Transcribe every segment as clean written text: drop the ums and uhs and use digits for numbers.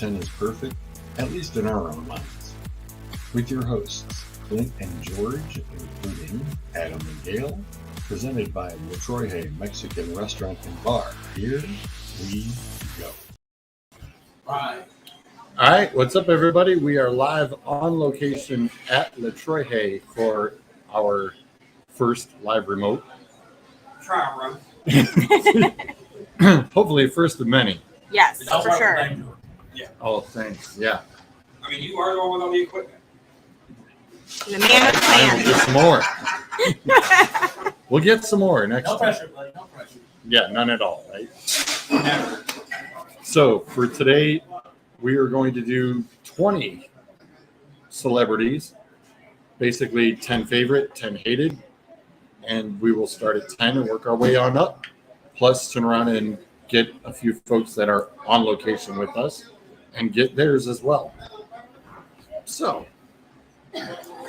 10 is perfect, at least in our own minds. With your hosts, Clint and George, including Adam and Gail, presented by Troje Mexican Restaurant and Bar. Here we go. All right, what's up, everybody? We are live on location at Le Troje for our first live remote. Trial run. Hopefully, first of many. Yes, for sure. Yeah. Oh, thanks. Yeah. I mean, you are the one with all the equipment. The man of the Get man. some more. We'll get some more next No time. pressure, buddy. No pressure. Yeah, none at all, right? Never. So for today, we are going to do 20 celebrities, basically 10 favorite, 10 hated, and we will start at 10 and work our way on up, plus turn around and get a few folks that are on location with us and get theirs as well. So,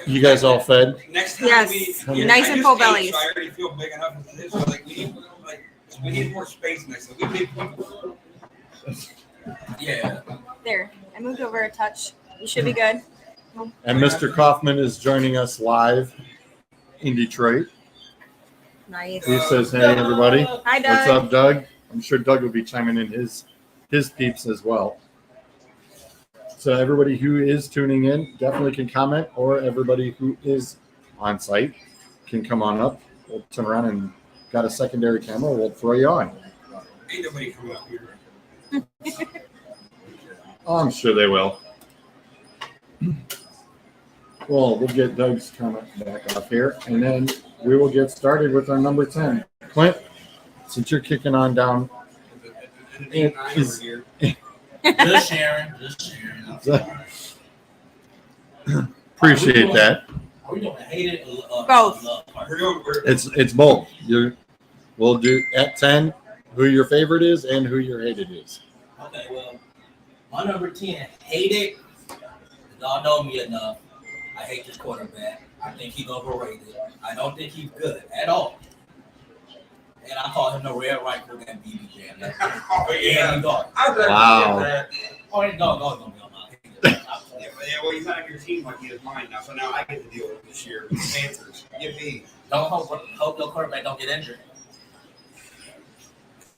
you guys all fed? Next time Yes. we Nice I and just full ate, bellies. So I already feel big enough as it is. So we need more space next time. We need people. Yeah. There. I moved over a touch. You should be good. And Mr. Kaufman is joining us live in Detroit. Nice. He says, hey, everybody. Hi, Doug. What's up, Doug? I'm sure Doug will be chiming in his peeps as well. So everybody who is tuning in definitely can comment, or everybody who is on site can come on up. We'll turn around and got a secondary camera. We'll throw you on. Ain't nobody coming up here. Oh, I'm sure they will. Well, we'll get Doug's comment back off here, and then we will get started with our number 10. Clint, since you're kicking on down, Eight, nine Is- over here. Just sharing. Just sharing. appreciate that. Are we doing hated or Both. love part? We're It's both. We'll do at 10 who your favorite is and who your hated is. Okay, well, my number 10, hated. Y'all know me enough. I hate this quarterback. I think he's overrated. I don't think he's good at all. And I call him the red rifle that BB Jam. oh Yeah, yeah. he got. I'd rather Wow. get that. Oh, he's gonna be on my Yeah, well, he's not on your team like he is mine now. So now I get to deal with it this year with the Panthers. Yippee. Don't hope your quarterback don't get injured.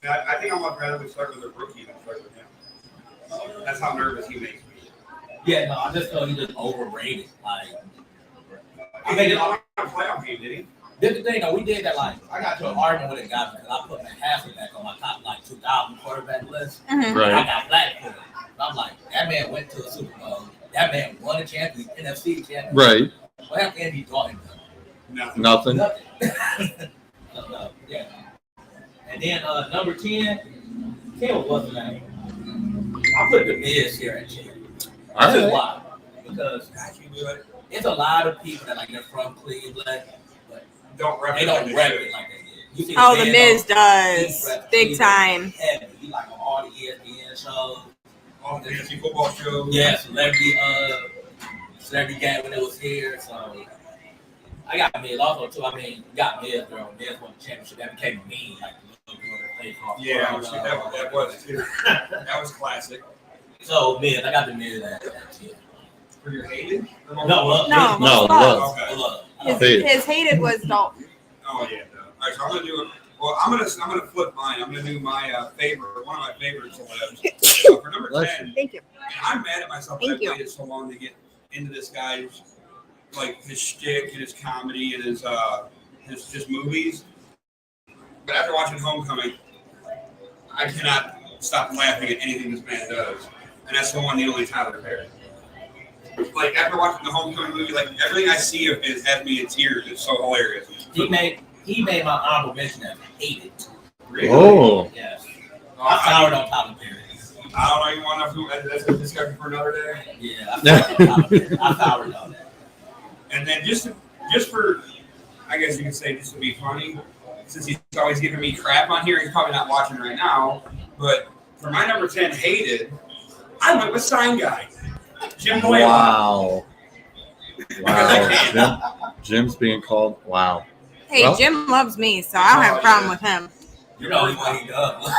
I think I'm much rather we start with a rookie than start with him. That's how nervous he makes me. Yeah, no, I just feel he's just overrated. Like, He made it on a playoff game, did he? this the thing, though, we did that, like, I got to an argument with a guy because I put Hasselbeck on my top, like, 2,000 quarterback list. Mhm. I Right. got black for it. And I'm like, that man went to a Super Bowl. That man won a championship, NFC championship. Right. What have Andy Dalton done? Nothing. Nothing. So, yeah. And then number 10, what's the name? I put the Miz here at 10. All That's right. why. Because it's a lot of people that, like, they're from Cleveland, but Don't rep they it don't like rep they it should. like they did. You see Oh, the man Miz he does. reps Big Cleveland time. heavy. He like on all the ESPN shows. Oh, fantasy football show. Yeah, celebrity game when it was here. So I got Miz also too. I mean, you got Miz, bro. Miz won the championship. That became a meme, like the little girl that played for. Yeah, that was too. That was classic. So Miz, I got the Miz at 10. For your hated? No, No, No, love. love. Okay. Look. His hated was Dalton. Oh yeah. No. All right, so I'm gonna do it. Well, I'm gonna flip mine. I'm gonna do my favorite, one of my favorite celebs. So for number Bless 10, Thank you. I'm mad at myself that Thank I you. waited so long to get into this guy's, like, his shtick and his comedy and his just movies. But after watching Homecoming, I cannot stop laughing at anything this man does, and that's the one, the only Tyler Perry. Like, after watching the Homecoming movie, like, everything I see of his has me in tears. It's so hilarious. He made my honorable mention that I hated. Really? Oh. Yes. Oh, I soured on Tyler Perry. I don't know. You want to? That's a discussion for another day. Yeah, I soured on Tyler Perry. I soured on that. And then just for, I guess you could say, just to be funny, since he's always giving me crap on here, he's probably not watching right now. But for my number 10, hated, I went with Sign Guy, Jim Boyle. Wow. Wow. Jim's being called. Wow. Hey, Well- Jim loves me, so I don't have a problem with him. You know what he does.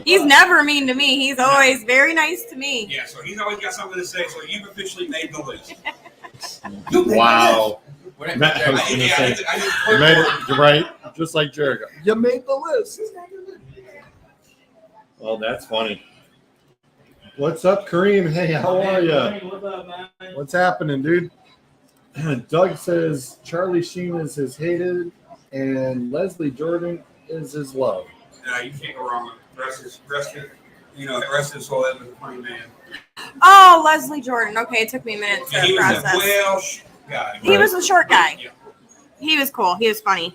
He's never mean to me. He's always very nice to me. Yeah, so he's always got something to say. So you've officially made the list. Wow. We're Matt, I was I gonna did, say, I did you made it right, just like Jericho. You made the list. Well, that's funny. What's up, Kareem? Hey, how are you? What's up, man? What's happening, dude? Doug says Charlie Sheen is his hated, and Leslie Jordan is his love. You can't go wrong with the rest of his whole that was a funny man. Oh, Leslie Jordan. Okay, it took me a minute to Yeah, he was a process. Welsh guy. He was a short guy. Yeah. He was cool. He was funny.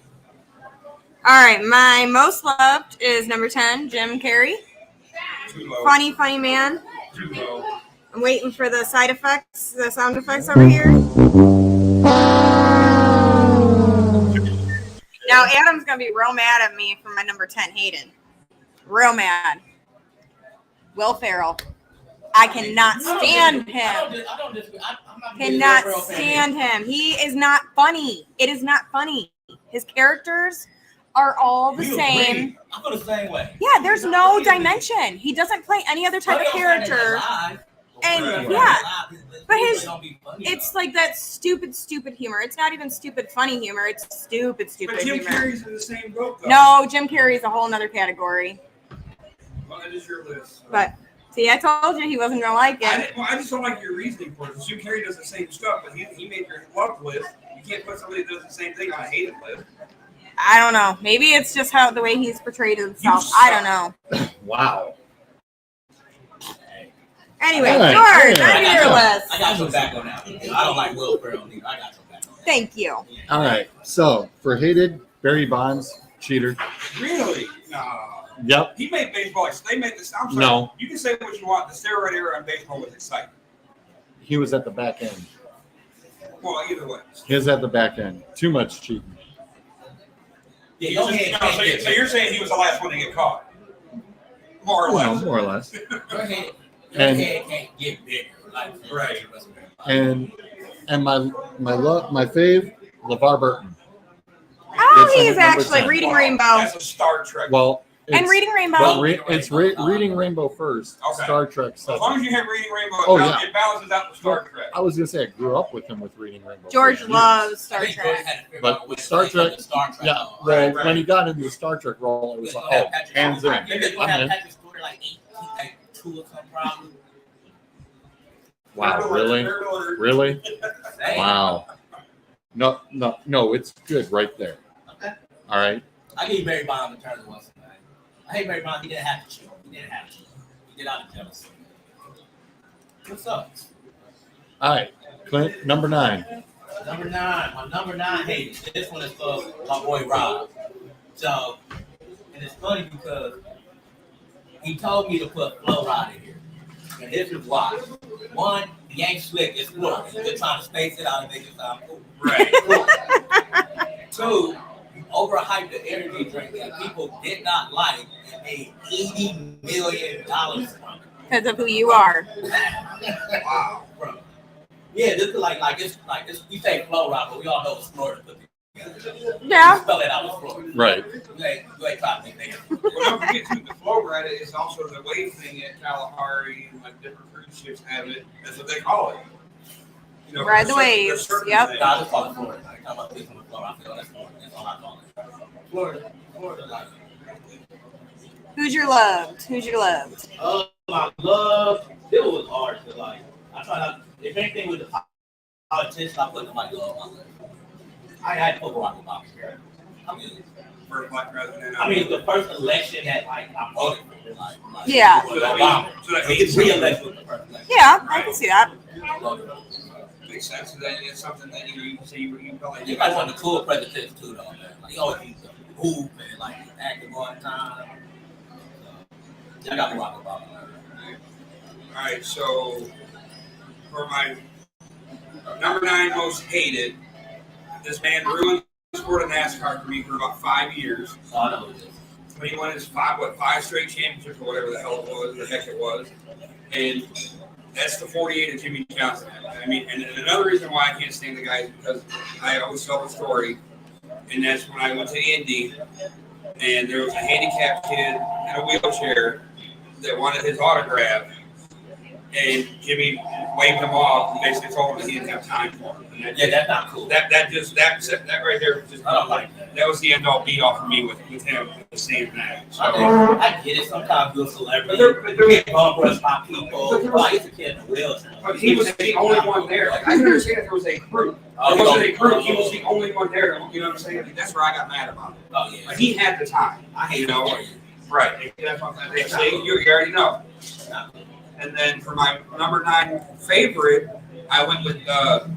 All right, my most loved is number 10, Jim Carrey. Too low. Funny man. Too low. I'm waiting for the sound effects over here. Now, Adam's going to be real mad at me for my number 10 hated. Real mad. Will Ferrell. I cannot stand him. Cannot stand him. He is not funny. It is not funny. His characters are all the same. I feel the same way. Yeah, there's no dimension. He doesn't play any other type of character. And yeah, but it's like that stupid humor. It's not even stupid funny humor. It's stupid But Jim humor. Carrey's in the same boat, though. No, Jim Carrey is a whole nother category. Well, that is your list. But see, I told you he wasn't gonna like it. I just don't like your reasoning for it. Jim Carrey does the same stuff, but he made your love list. You can't put somebody that does the same thing on a hated list. I don't know. Maybe it's just how the way he's portrayed himself. I don't know. Wow. Anyway, All right. George, Yeah. on your list. I got your back on that. I don't like Will Ferrell either. I got your back on that. Thank you. All right. So for hated, Barry Bonds, cheater. Really? No. Yep. He made baseball. They made this. I'm sorry. No. You can say what you want. The steroid era in baseball was exciting. He was at the back end. Well, either way. He was at the back end. Too much cheating. Yeah, go ahead. So you're saying he was the last one to get caught? More or Well, less. more or less. Go ahead. And- Can't get bigger. Like, Right. And my fave, LeVar Burton. Oh, It's he's number actually 10. reading Rainbow. That's a Star Trek. Well, And Reading Rainbow. But Reading Rainbow first. Okay. Star Trek As second. long as you have Reading Rainbow, Oh, it balances out the Star Trek. I was gonna say I grew up with him with Reading Rainbow. George for loves years. Star Trek. But with Star Trek, yeah. Well, Right. when he got into the Star Trek role, it was like, oh, hands in. You're gonna I'm have in. Patrick Stewart like 2 or some problem. Wow, really? Really? Wow. No, it's good right there. Okay. All right. I give you Barry Bonds in terms of once tonight. I hate Barry Bonds. He didn't have to cheat. He did out of jealousy. What's up? All right. Clint, number 9. Number 9. My number 9 hated. This one is for my boy Rob. So, and it's funny because he told me to put Flo Rida in here. And this is why. One, the ain't slick, it's Florida. They're trying to space it out and make it sound cool. Right. 2, you overhyped the energy drink that people did not like and made $80 million from it. Because of who you are. Wow. Bro. Yeah, this is like it's we say Flo Rida, but we all know it's Florida put together. Yeah. Spell it out as Florida. Right. You ain't trying to make that. Well, don't forget too, the flow Rida is also the wave thing at Kalahari and like different cruise ships have it. That's what they call it. You know, Ride the there's waves. certain Yep. things. Nah, I just call it Florida. Like, I'm about to from Florida. I feel that's Florida. That's all I call it. Florida, like. Who's your loved? My love, it was hard to like. I try not. If anything with the politicians, I put them like love on my list. I had to put Barack Obama here. I mean, First black president. I mean, the first election that like I voted for, like Yeah. So that Obama. means- so that He means gets reelected with the first election. Yeah, I can see that. makes sense. So that it's something that you can say you felt like You guys one of the cool presidents too, though, man. Like he always used to move and like active all the time. I got Barack Obama. All right, so for my number 9 most hated, this man ruined the sport of NASCAR for me for about 5 years. So I know this. When he won his 5 straight championships or whatever the hell it was, the heck it was, and that's the 48 of Jimmy Johnson. I mean, and another reason why I can't stand the guy is because I always tell the story, and that's when I went to Indy, and there was a handicapped kid in a wheelchair that wanted his autograph, and Jimmy waved him off and basically told him that he didn't have time for him. And That's not cool. that right there was just I don't like that. that was the end all be all for me with him saying that. So, I get it. Sometimes you're a celebrity. You get bum rushed by people. I used to kid in a wheelchair. but he was the only one there. Like, I understand if there was a group. It wasn't a group. He was the only one there. You know what I'm saying? Like, that's where I got mad about it. Oh yeah. Like, he had the time. I hate You know? it. Right. That's what they say. You already know. And then for my number 9 favorite, I went with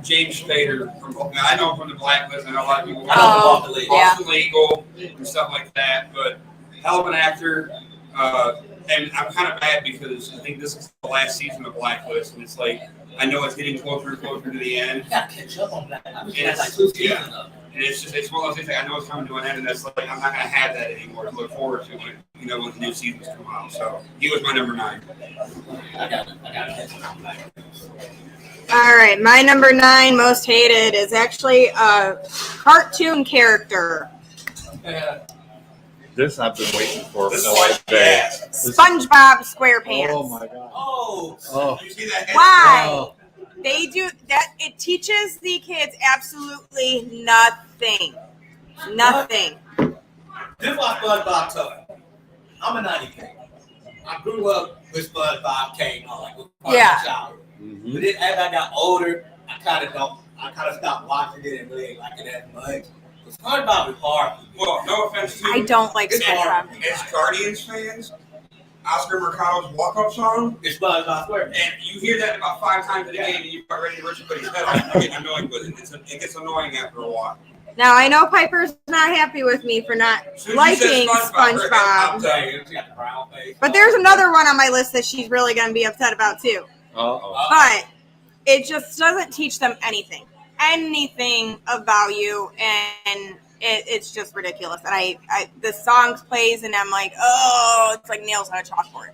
James Spader from. I know him from the Blacklist. I know a lot of people. Boston Legal and stuff like that. But hell of an actor. And I'm kind of mad because I think this is the last season of Blacklist, and it's like I know it's getting closer and closer to the end. You gotta catch up on that. And And it's one of those things like I know it's coming to an end, and that's like I'm not gonna have that anymore to look forward to when when the new seasons come out. So he was my number 9. I gotta catch up on that. All right, my number 9 most hated is actually a cartoon character, This I've been waiting for This is all like day. SpongeBob SquarePants. Oh my god. Oh. You see that? Why? Oh. They do that. It teaches the kids absolutely nothing. Nothing. This is why SpongeBob tough. I'm a 90 kid. I grew up with SpongeBob came on, like with part of my childhood. Mhm. But then as I got older, I kind of stopped watching it and really ain't like it as much. But SpongeBob is hard. Well, no offense to I don't like It's SpongeBob. as Guardians fans, Oscar Mercado's walk-up song, It's SpongeBob SquarePants. and you hear that about 5 times a day, and you're about ready to rip somebody's head off. You get annoyed with it. It gets annoying after a while. Now I know Piper's not happy with me for not As soon as you said liking SpongeBob, I'm She got the brown face. but there's another one on my list that she's really going to be upset about too. Uh-oh. But it just doesn't teach them anything of value, and it's just ridiculous. And I the songs plays, and I'm like, oh, it's like nails on a chalkboard.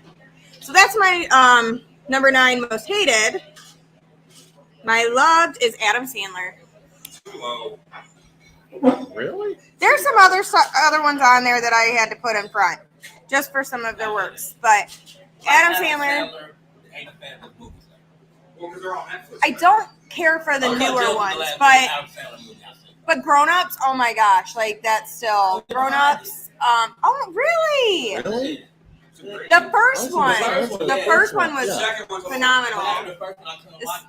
So that's my number 9 most hated. My loved is Adam Sandler. too low. Really? There's some other ones on there that I had to put in front, just for some of their works. But Adam Sandler, ain't a fan of the movies. Well, because they're all Netflix. I don't care for the newer ones, but Grown Ups, oh my gosh, like that's still Grown Ups. Oh really? Really? The first one, The the first one was The second one's phenomenal.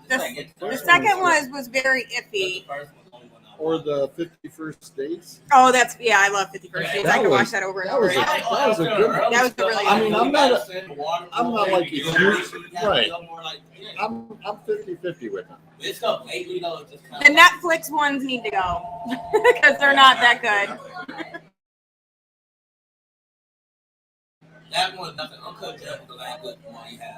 The second was very iffy. Or the 51st Dates? Oh, I love 51st Dates. I can watch that over and That over was again. that was a good one. That was a really I good mean, one. I'm not like a huge, right. I'm 50-50 with them. This stuff lately though, it's just The Netflix ones need to go because they're not that good. that one, nothing. Uncut Gems was the last good one he had.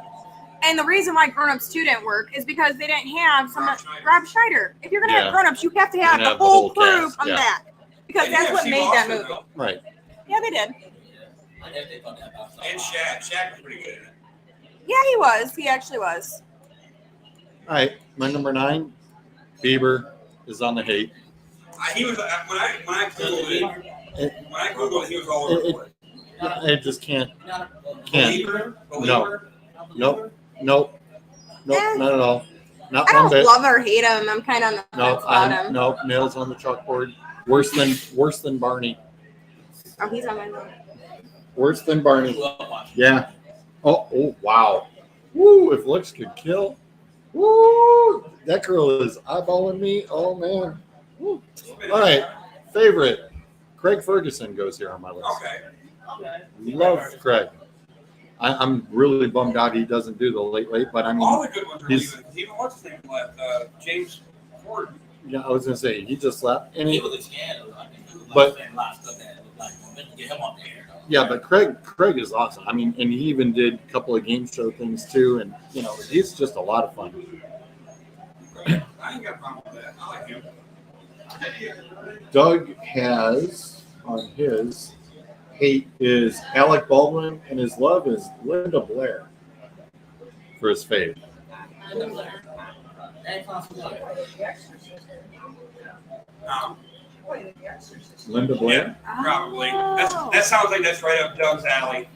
And the reason why Grown Ups 2 didn't work is because they didn't have Rob Schneider. If you're going to have Grown Ups, you have to have the whole crew cast, come yeah. back. Because that's what made that movie. Right. Yeah, they did. I guess they thought that about And Shaq was pretty good in it. Yeah, he was. He actually was. All right. My number 9, Bieber is on the hate. He was when I googled it, he was all over the place. I just can't. Believer? Nope. Nope, not at all. Not I one don't bit. love or hate him. I'm kind of on the No, fence about him. no, nails on the chalkboard. Worse than Barney. Oh, he's on my list. Worse than Barney. Yeah. Oh, wow. Woo, if looks could kill. Woo, that girl is eyeballing me. Oh, man. Woo. All right, favorite. Craig Ferguson goes here on my list. Okay. Love Craig. I'm really bummed out he doesn't do the late, but I mean, All the good ones are he's- leaving. Even what's his name left? James Ford. yeah, I was gonna say he just left, and He he, was a scandal. I think he was But- saying a lot of stuff that was like, well, let's get him on the air. yeah, but Craig is awesome. I mean, and he even did a couple of game show things too, and he's just a lot of fun. I ain't got a problem with that. I like him. Doug has on his hate is Alec Baldwin, and his love is Linda Blair for his fave. Linda Blair. Yeah, probably. Oh. That sounds like that's right up Doug's alley.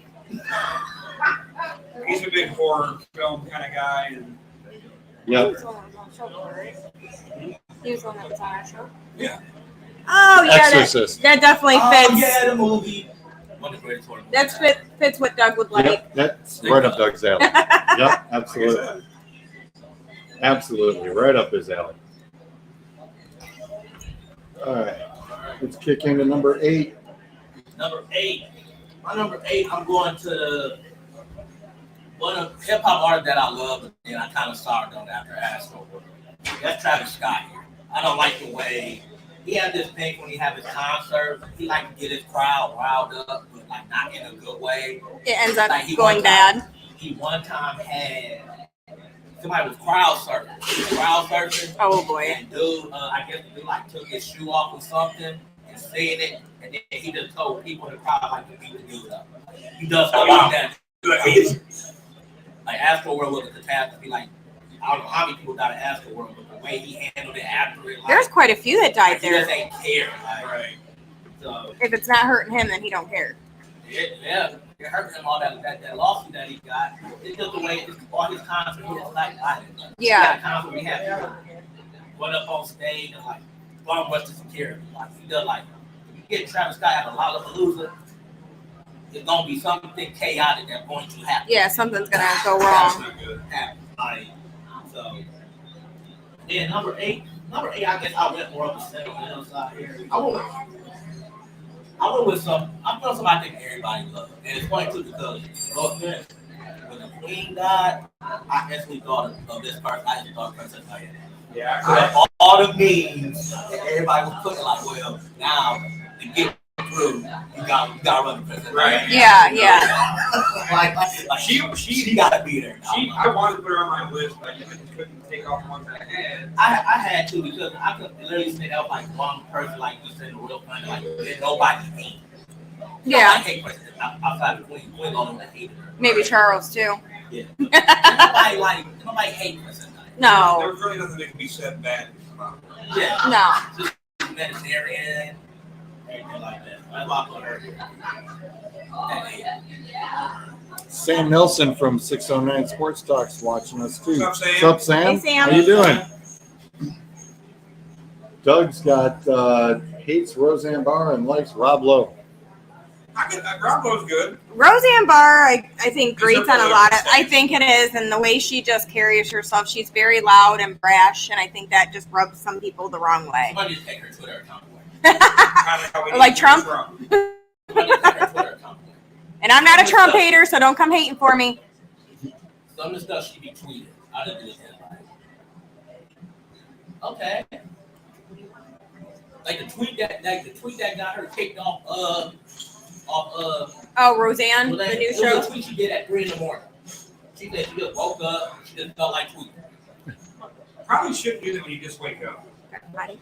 He's a big horror film kind of guy. And Yep. He was the one that was on our show. yeah. Oh yeah, Exorcist. that definitely fits. Oh, yeah, the movie. One of the greatest horror movies. That fits what Doug would like. Yep. That's right up Doug's alley. Yep. Like I Absolutely. said. Absolutely. Right up his alley. All right. Let's kick into number 8. Number 8. My number 8, I'm going to one of the hip hop artists that I love, but then I kind of started on after Astro World. That's Travis Scott here. I don't like the way he had this thing when he had his concert. He liked to get his crowd riled up, but like not in a good way. It ends up Like, he going one bad. time- He one time had somebody was crowd surfing. Oh boy. And dude, I guess the dude like took his shoe off or something and seen it, and then he just told people in the crowd like to beat the dude up. He does stuff like that. Like Astroworld was a catastrophe. Like I don't know how many people died at Astroworld, but the way he handled it after it, like, There's quite a few that died like, he just there. ain't care. Like, Right. so If it's not hurting him, then he don't care. yeah, it hurt him all that lawsuit that he got. It's just the way all his concerts, he was like, Yeah. He had a concert we had people went up on stage and like bomb rushed the security. Like he does like if you get Travis Scott at a Lollapalooza, it's gonna be something chaotic that's going to happen. Yeah, something's gonna go That's wrong. not good. Like, so then number 8, I guess I went more of a sentimental side here. I went with some. I'm going somebody I think everybody loves, and it's funny too because when the Queen died, I instantly thought of this person. I just thought Princess Diana. Yeah. So all the memes that everybody was putting like, well, now to get through, you got to run the Princess Right. Diana. Yeah. like she got to be there. I wanted to put her on my list, but I just couldn't take off ones that I had. I had to because I could literally say that was like one person like just in the real funny like there's nobody hate. Yeah. I hate Princess outside the Queen. Queen only that hated her. Maybe Charles too. Yeah. nobody hate Princess Diana. No. There was really nothing that could be said bad about her. Yeah. No. Just humanitarian, everything like that. That's why I put her here. Sam Nelson from 609 Sports Talk's watching us too. What's up, Sam? What's up, Sam? Hey, Sam. How you doing? Doug's got hates Roseanne Barr and likes Rob Lowe. Rob Lowe's good. Roseanne Barr, I think Is grates her on a lot of. political I think it is, and the way she just carries herself, she's very loud and brash, and I think that just rubs some people the wrong way. Somebody just take her Twitter account away. Kind of how we Like need Trump? Somebody just take her Twitter account away. And I'm not a Trump hater, so don't come hating for me. Some of the stuff she be tweeting, I didn't do that. Okay. Like the tweet that got her kicked off Oh, Roseanne, the new it was show. a tweet she did at 3 in the morning. She said she just woke up, she just felt like tweeting. Probably shouldn't do that when you just wake up.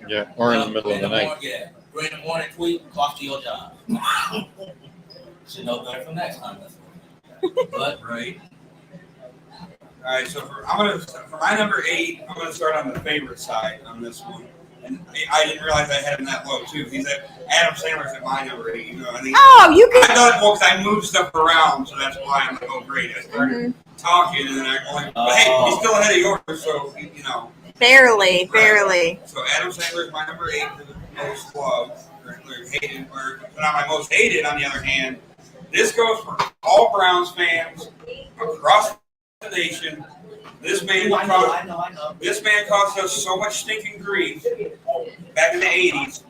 Yeah, or in the middle of the night. Yeah, 3 in the morning tweet, cost you your job. Should know better from next time. But Right. All right, so for my number 8, I'm gonna start on the favorite side on this one, and I didn't realize I had him that low too. He's at Adam Sandler's at my number 8. You know, I think Oh, you I could. thought well, because I moved stuff around, so that's why I'm like, oh great. I started talking, and then I'm like, but hey, he's still ahead of yours, so you know. Barely. So Adam Sandler is my number 8 for the most loved or hated, or not my most hated. On the other hand, this goes for all Browns fans across the nation. This man I know. This man caused us so much stinking grief back in the 80s,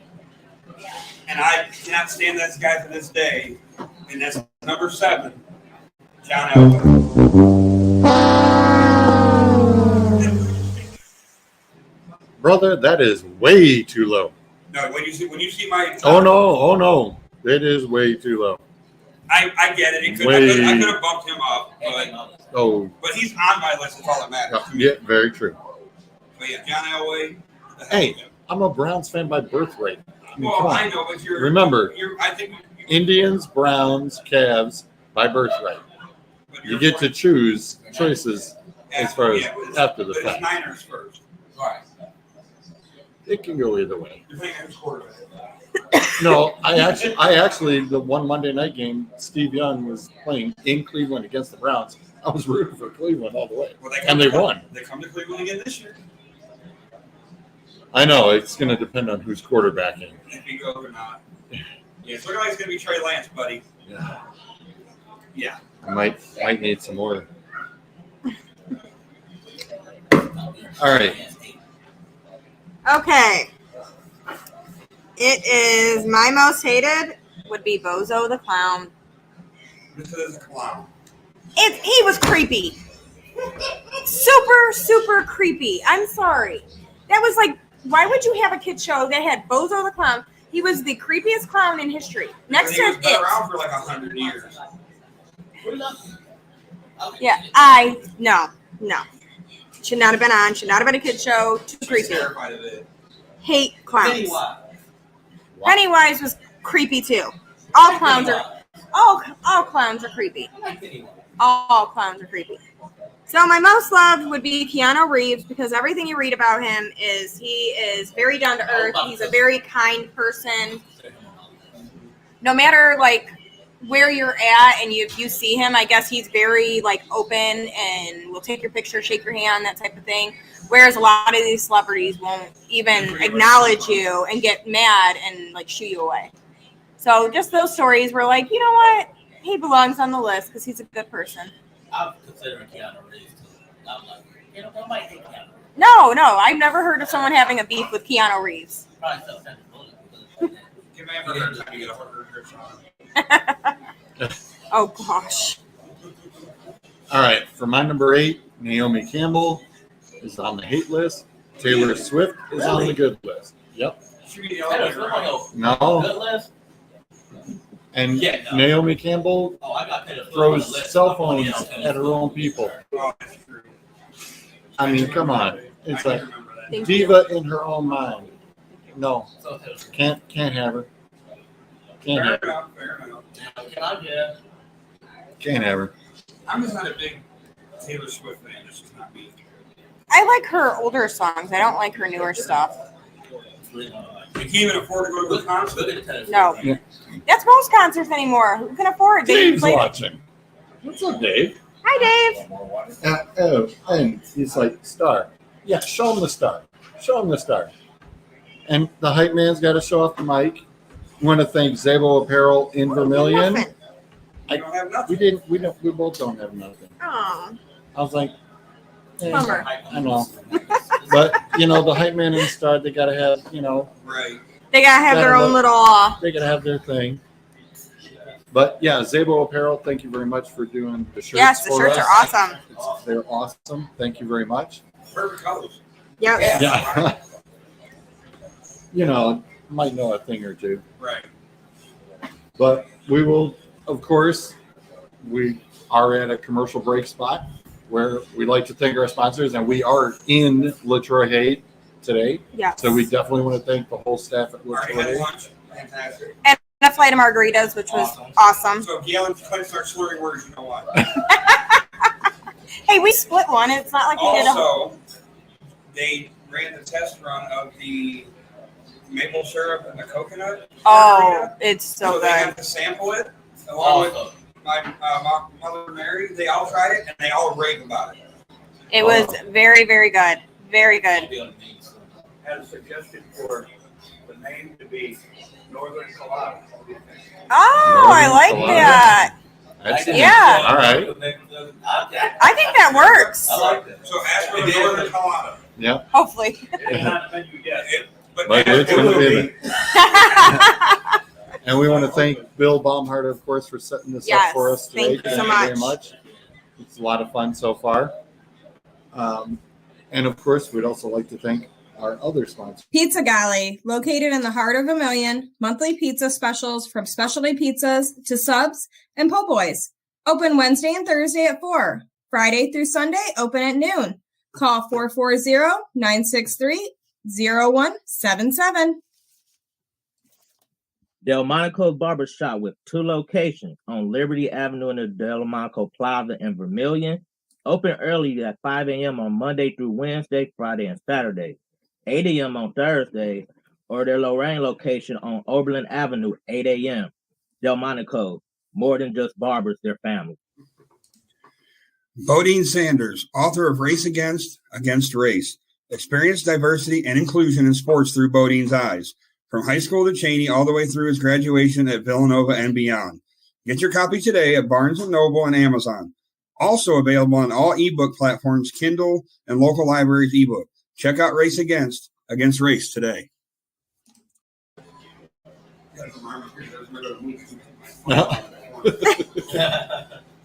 and I cannot stand this guy to this day. And that's number 7, John Elway. Brother, that is way too low. No, when you see my Oh no. It is way too low. I get it. I could have bumped him up, but he's on my list. It's all that matters. to me. Yeah, very true. But yeah, John Elway. Hey, I'm a Browns fan by birthright. I mean, come Well, on. I know, but Remember, I think Indians, Browns, Cavs by birthright. but You get to choose choices as far as yeah, but after the but it's fact. Niners first. Right. it can go either way. Depending on who's quarterback. No, I actually, the one Monday night game, Steve Young was playing in Cleveland against the Browns. I was rooting for Cleveland all the way, Well, they and they won. They come to Cleveland again this year. I know it's going to depend on who's quarterbacking. If he goes or not. Yeah, it's looking like it's going to be Trey Lance, buddy. Yeah, Yeah. I might need some more. All right. Okay. It is my most hated would be Bozo the Clown. This is a clown. He was creepy. Super, super creepy. I'm sorry. That was like, why would you have a kid show that had Bozo the Clown? He was the creepiest clown in history. Next to He was been it. around for like 100 years. Yeah, no. Should not have been on. Should not have been a kid show. Too She's creepy. terrified of it. Hate clowns. Pennywise. Pennywise was creepy too. All clowns are all clowns are creepy. I like Pennywise. All clowns are creepy. So my most loved would be Keanu Reeves because everything you read about him is he is very down to earth. He's a very kind person. No matter like where you're at and if you see him, I guess he's very like open and will take your picture, shake your hand, that type of thing. Whereas a lot of these celebrities won't even acknowledge you and get mad and like shoo you away. So just those stories were like, you know what? He belongs on the list because he's a good person. I'm considering Keanu Reeves too. I'm like, nobody hate Keanu Reeves. No, I've never heard of someone having a beef with Keanu Reeves. Probably self-centered bully. Give me a hard time to get a harder shot. Oh gosh. All right, for my number 8, Naomi Campbell is on the hate list. Taylor Swift is on the good list. Yep. Should be the Hey, elevator, look right? on No, the good list. and Yeah, no. Naomi Campbell Oh, I got Taylor Swift on the throws list. cell I'm putting phones it on at her own people. Oh, that's true. I mean, come on. It's I like can remember that. Thank diva in her own mind. No, So Taylor Swift. can't have her. Can't Fair have her. enough, fair enough. Now, can I get? Can't have her. I'm just not a big Taylor Swift fan. It's just not me. I like her older songs. I don't like her newer stuff. You can't even afford to go to a concert. Look at the Taylor Swift. No. Yeah. That's most concerts anymore. Who can afford? They Dave's play- watching. What's up, Dave? Hi, Dave. Oh, and he's like, star. Yeah, show him the star. Show him the star. And the hype man's got to show off the mic. We want to thank Zabo Apparel in Vermilion. Nothing. You don't have nothing. We both don't have nothing. Oh, I was like, eh, bummer. I know. But, the hype man and star, they got to have, Right. They gotta have their own little. they got to have their thing. But yeah, Zabo Apparel, thank you very much for doing the shirts. Yes, the for shirts us. are awesome. They're awesome. Thank you very much. Perfect colors. Yep. Yeah. Might know a thing or two. Right. But we will, of course, we are at a commercial break spot where we like to thank our sponsors, and we are in Latroy Hay today. Yeah. So we definitely want to thank the whole staff at Already Latroy had Hay. lunch. Fantastic. And a flight of margaritas, which was awesome. So if Galen Clint starts slurring words, you know what? Hey, we split one. It's not like we did a. Also, they ran the test run of the maple syrup and the coconut. Oh, it's so they good. got to sample it along with Also, my mother Mary. They all tried it and they all rave about it. It was very, very good. Very I'll good. be on the name soon. Had a suggestion for the name to be Northern Colada. Oh, I like that. That's Yeah. All right. I think that works. I like that. So ask for the Northern Colada. Yeah. Hopefully. It's not the menu yet. But it's it going to will be be. there. And we want to thank Bill Baumharter, of course, for setting this Yes, up for us today. thank you so very much. much. It's a lot of fun so far. And of course, we'd also like to thank our other sponsors. Pizza Galley, located in the heart of Vermilion, monthly pizza specials from specialty pizzas to subs and po' boys. Open Wednesday and Thursday at 4. Friday through Sunday, open at noon. Call 440-963-0177. Delmonico's Barbershop with 2 locations on Liberty Avenue in the Delmonico Plaza in Vermilion. Open early at 5 a.m. on Monday through Wednesday, Friday, and Saturday. 8 a.m. on Thursday, or their Lorraine location on Oberlin Avenue, 8 a.m. Delmonico, more than just barbers, their family. Bodine Sanders, author of Race Against Race. Experience diversity and inclusion in sports through Bodine's eyes. From high school to Cheney, all the way through his graduation at Villanova and beyond. Get your copy today at Barnes & Noble and Amazon. Also available on all ebook platforms, Kindle, and local libraries ebook. Check out Race Against Race today.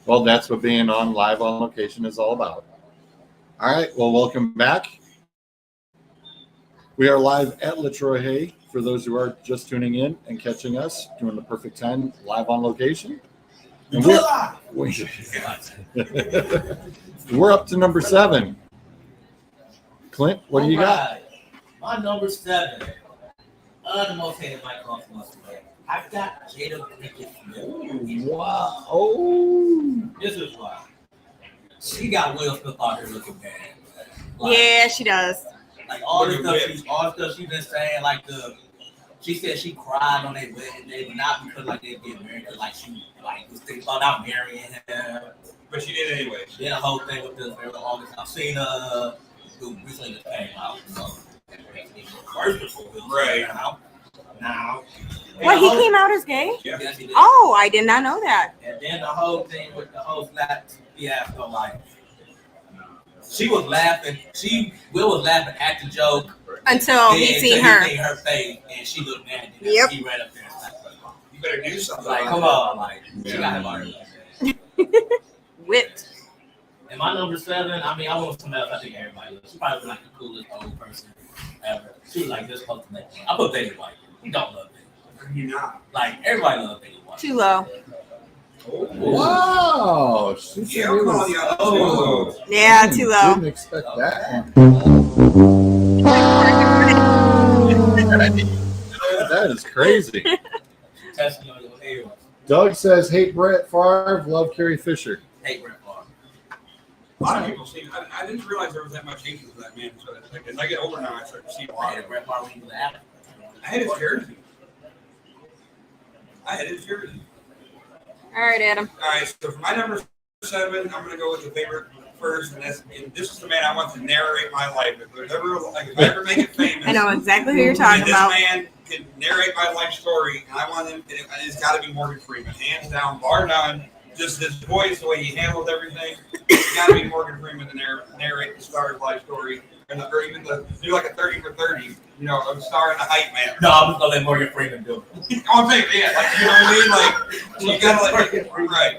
Well, that's what being on live on location is all about. All right. Well, welcome back. We are live at La Troje. For those who are just tuning in and catching us, doing the perfect 10 live on location. And we're up to number 7. Clint, what do you got? My number 7. The most hated Mike Cross must play. I've got Jada Pinkett Smith. Wow. Oh. This is why. She got Will Smith out here looking bad. Yeah, she does. Like all the stuff she's been saying, like she said she cried on their wedding day, but not because like they get married, because like she like was thinking about not marrying him. But she did anyway. She did a whole thing with this August Alsina, who recently just came out. So right now. What, he came out as gay? Yeah. Yes, he did. Oh, I did not know that. And then the whole thing with the whole slap fiasco, like she was laughing. Will was laughing at the joke Until he seen her. He seen her face, and she looked mad. Yep. He ran up there and slapped her. You better do something. Like, come on, like she got him already. Whipped. And my number 7, I mean, I want some else. I think everybody loves. She probably was like the coolest old person ever. She was like this close to me. I put Betty White. You don't love Betty. You're not. Like everybody loves Betty White. Too low. Wow. She said it was- Oh. Yeah, too low. Didn't expect that one. That is crazy. Testimony of Aaron. Doug says, hate Brett Favre, love Carrie Fisher. Hey, Brett Favre. A lot of people see. I didn't realize there was that much hatred for that man. So like, as I get older now, I start to see a I lot. had Brett Favre when he was out. I had his jersey. All right, Adam. All right, so for my number 7, I'm going to go with the favorite first, and this is the man I want to narrate my life. If there's ever, like, if I ever make it famous, I know exactly who you're talking and about. this man can narrate my life story, and I want him. It's got to be Morgan Freeman, hands down, bar none. Just his voice, the way he handles everything. It's got to be Morgan Freeman to narrate the Star's life story, or even do like a 30 for 30. You know, a Star in the Hype Man. No, I'm just gonna let Morgan Freeman do it. I'm saying, yeah, like, you know what I mean? Like, you gotta let right.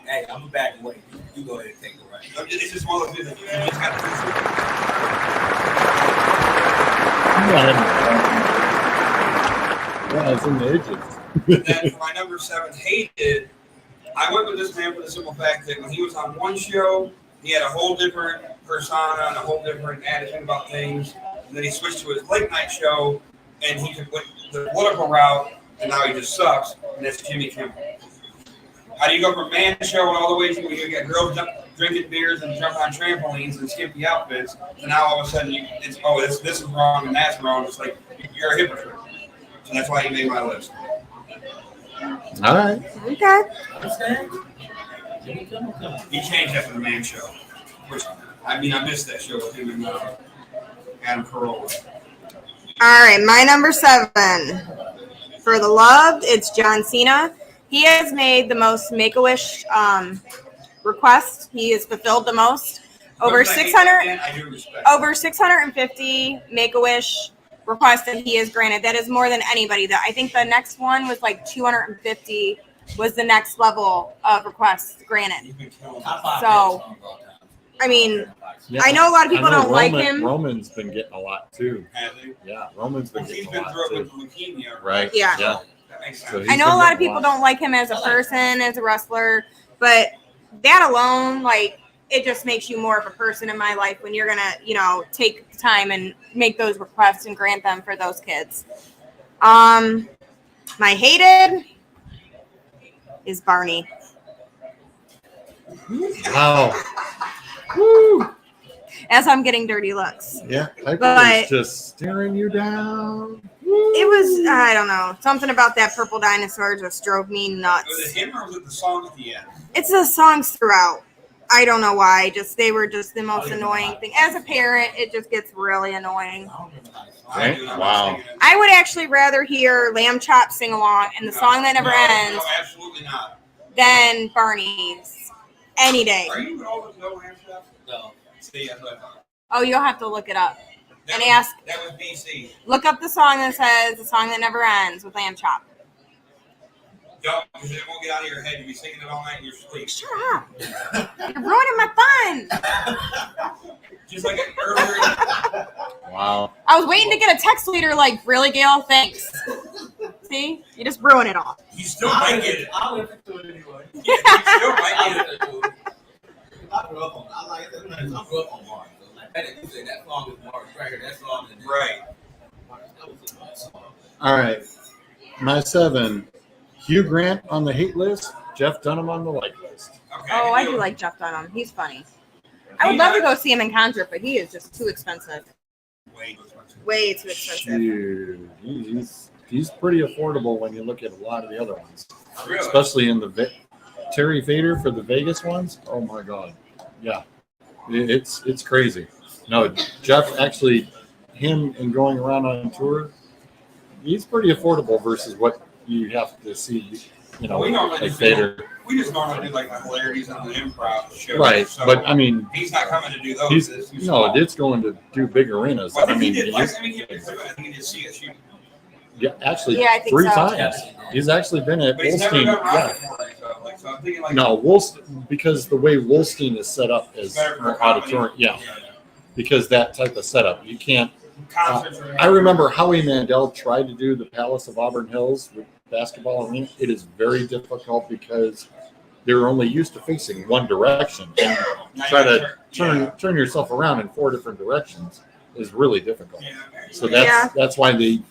Hey, I'm back away. You go ahead and take the right. It's just one of those things that you just got to Yeah, it's in the ages. then for my number 7, hated, I went with this man for the simple fact that when he was on one show, he had a whole different persona and a whole different attitude about things. And then he switched to his late night show, and he went the political route, and now he just sucks. And that's Jimmy Kimmel. How do you go from man show all the way to where you get girls drinking beers and jumping on trampolines and skimpy outfits, and now all of a sudden this is wrong and that's wrong? It's like you're a hypocrite. So that's why he made my list. All right. Okay. Understand? Jimmy Kimmel coming. He changed after the man show, which I missed that show with him and Adam Carolla. All right, my number 7. For the loved, it's John Cena. He has made the most Make-A-Wish requests. He has fulfilled the most. Over 650 Make-A-Wish requests that he has granted. That is more than anybody. I think the next one was like 250 was the next level of requests granted. So, I mean, Yeah, I know a lot of people don't like him. Roman's been getting a lot too. Has he? Yeah, Roman's been He's getting been a lot through it too. with leukemia. Right. Yeah. Yeah. That makes sense. So he's I know been a lot of getting people don't like him as a person, as a wrestler, but that alone, like, it just makes you more of a person in my life when you're gonna, take the time and make those requests and grant them for those kids. My hated is Barney. Wow. Woo. And as I'm getting dirty looks. Yeah, Piper But- was just staring you down. It was, I don't know, something about that purple dinosaur just drove me Was nuts. it him or was it the song at the end? It's the songs throughout. I don't know why. They were just the most annoying thing. As a parent, it just gets really annoying. I don't remember how to song. I do not Wow. singing it. I would actually rather hear Lamb Chop sing along and the song that never ends No, absolutely not. than Barney's any day. Are you old as no Lamb Chop? No. See, that's what I thought. Oh, you'll have to look it up. That And was- ask- That was BC. Look up the song that says the song that never ends with Lamb Chop. Don't, because it won't get out of your head. You'll be singing it all night in your sleep. Shut up. You're ruining my fun. Just like earlier. Wow. I was waiting to get a text later like, really, Gail? Thanks. See? You just ruin it all. You still might get it. I'll listen to it anyway. Yeah, you still might I'll get it. listen to it. I grew up on. I like that. I grew up on Mars. So like that, you say that song is Mars record. That song is Right. That was a nice song. All right. My 7. Hugh Grant on the hate list. Jeff Dunham on the like list. Okay. Oh, I do like Jeff Dunham. He's funny. I would love to go see him in concert, but he is just too expensive. Wait. Way too expensive. Dude, he's pretty affordable when you look at a lot of the other ones, Really? especially in the Terry Fader for the Vegas ones. Oh my God, yeah, it's crazy. No, Jeff actually, him and going around on tour, he's pretty affordable versus what you have to see. You know, We normally like just Fader. We just normally do like the hilarities on the improv show. Right, So but I mean, he's not coming to do those. he's it's going to do big arenas. Well, I I think he mean, did. I think he did. I think he did see it shoot. yeah, actually, Yeah, I think 3 so. times. He's actually been at But he's never Wolstein. done Yeah. rocket before. So I'm thinking like No, Wolstein, because the way Wolstein is set up as better for an comedy. auditorium, yeah, because that type of setup, you can't. Concerts are- I remember Howie Mandel tried to do the Palace of Auburn Hills with basketball arena. It is very difficult because they're only used to facing one direction. And Now try you to gotta turn yourself around in 4 different directions is really difficult. Yeah. So Yeah. that's why they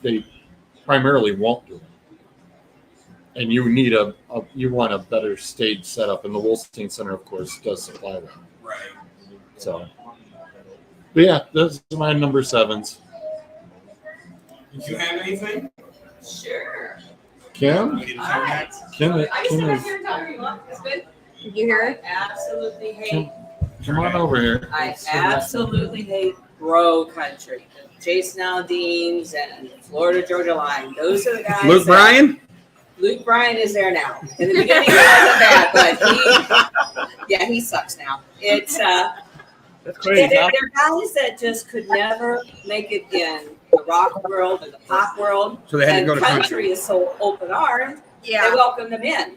primarily won't do it. And you need you want a better stage setup, and the Wolstein Center, of course, does supply that. Right. So, but yeah, those are my number 7s. Did you have anything? Sure. Kim, You didn't All say right. that? Kim I just is sit right here and talk to you. Look, it's good. Did you hear I it? absolutely hate. Kim, come on over here. I absolutely hate bro country. Jason Aldean's and Florida Georgia Line. Those are the guys. Luke that- Bryan? Luke Bryan is there now. In the beginning, he wasn't bad, but he sucks now. It's That's crazy. they're guys that just could never make it in the rock world or the pop world. So they had to And go to country country. is so open armed. They Yeah. welcome them in,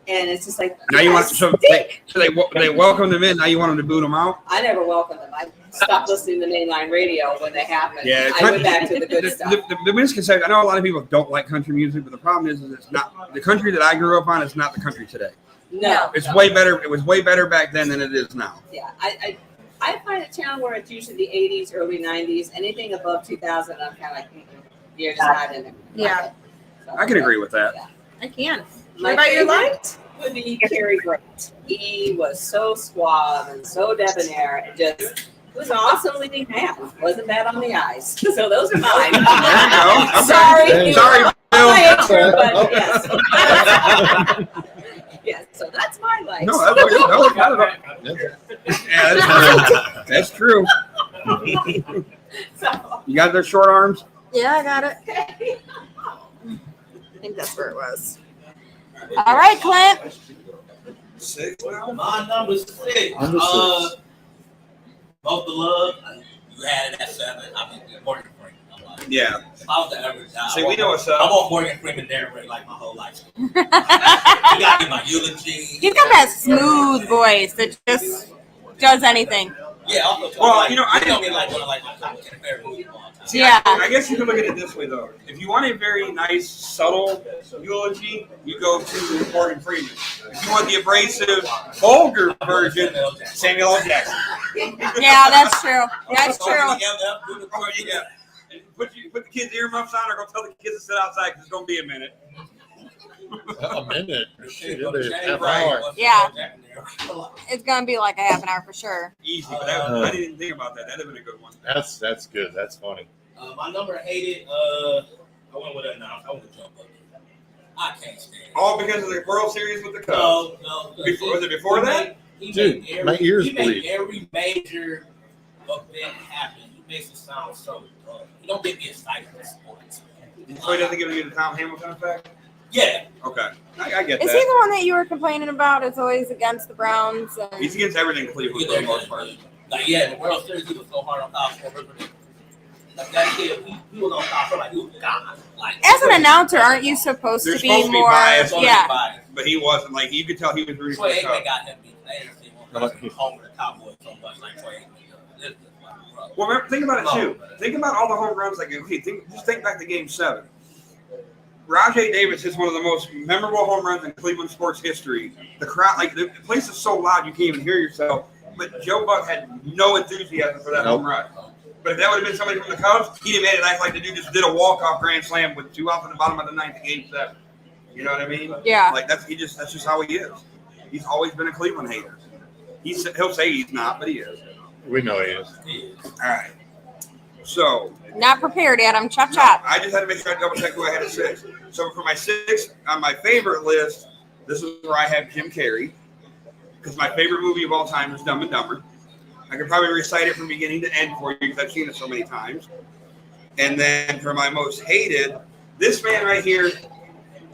and it's just like Now you want guys so stink. they welcome them in. Now you want them to boot them out? I never welcomed them. I stopped listening to mainline radio when they happened. Yeah, I went back to the good stuff. The misconception. I know a lot of people don't like country music, but the problem is it's not the country that I grew up on. Is not the country today. No, It's way better. It was way better back then than it is now. yeah. I find a channel where it's usually the 80s, early 90s. Anything above 2000, I'm kind of like, you're just not in it. Yeah. So, I can agree with that. I can. My What about your favorite would be Cary Grant. He was so suave and so debonair and just was an awesome leading man. Wasn't bad on the eyes. So those are mine. There you go. Okay. Sorry. Sorry, Bill. My answer, but yes. Yes, so that's my life. No, yeah, that's true. So, You got their short arms. Yeah, I got it. I think that's where it was. All right, Clint. 6 now? My number 6. Number 6. Both the love. You had it at 7. I mean, Morgan Freeman. I'm like, Yeah. if I was the average guy. See, we know what's I up. want Morgan Freeman narrate like my whole life. You got me my eulogy. He's got that smooth voice that just does anything. Yeah, also. Well, like, you know, I you know didn't- me like one of like my top 10 favorite movies of all time. See, Yeah. I guess you can look at it this way, though. If you want a very nice, subtle eulogy, you go to Morgan Freeman. If you want the abrasive, vulgar version, Samuel L. Jackson. Yeah, that's true. That's Throw true. it together, do the Oh, yeah. And put the kids' earmuffs on or go tell the kids to sit outside because it's going to be a minute. A minute. Shit, it's half Right. hour. Yeah. It's gonna be like a half an hour for sure. Easy, but I didn't even think about that. That'd have been a good one. That's good. That's funny. My number hated. I went with I went with Joe Buck. I can't stand it. All because of the World Series with the Cubs. No. Was it before that? Dude, my ears he bleed. made every major event happen. He makes it sound so dumb. He don't get me excited for sports. So he doesn't give you the Tom Hamilton effect? Yeah. Okay. I get Is that. he the one that you were complaining about? It's always against the Browns. He's against everything Cleveland for the most part. Like, yeah, the World Series, he was so hard on Kyle Schwarber. Like, that kid, he was on Kyle Schwarber like he was God. Like, As an announcer, aren't you supposed They're to be supposed to be more? biased. Yeah. But he wasn't. Like, you could tell he was rooting for Troy the Cubs. Aikman got him beat. I didn't see one person home with the Cowboys so much like Troy Aikman. Well, remember, think about it too. Think about all the home runs. Like, okay, just think back to Game 7. Rajay Davis hits one of the most memorable home runs in Cleveland sports history. The crowd, like the place is so loud you can't even hear yourself. But Joe Buck had no enthusiasm for that home run. But if that would have been somebody from the Cubs, he'd have made it act like the dude just did a walk-off grand slam with 2 outs in the bottom of the ninth in Game 7. You know what I mean? Yeah. Like that's just how he is. He's always been a Cleveland hater. He'll say he's not, but he is. We know he is. All right. So Not prepared, Adam. Chop chop. I just had to make sure I double check who I had at 6. So for my 6 on my favorite list, this is where I have Jim Carrey, because my favorite movie of all time is Dumb and Dumber. I could probably recite it from beginning to end for you because I've seen it so many times. And then for my most hated, this man right here,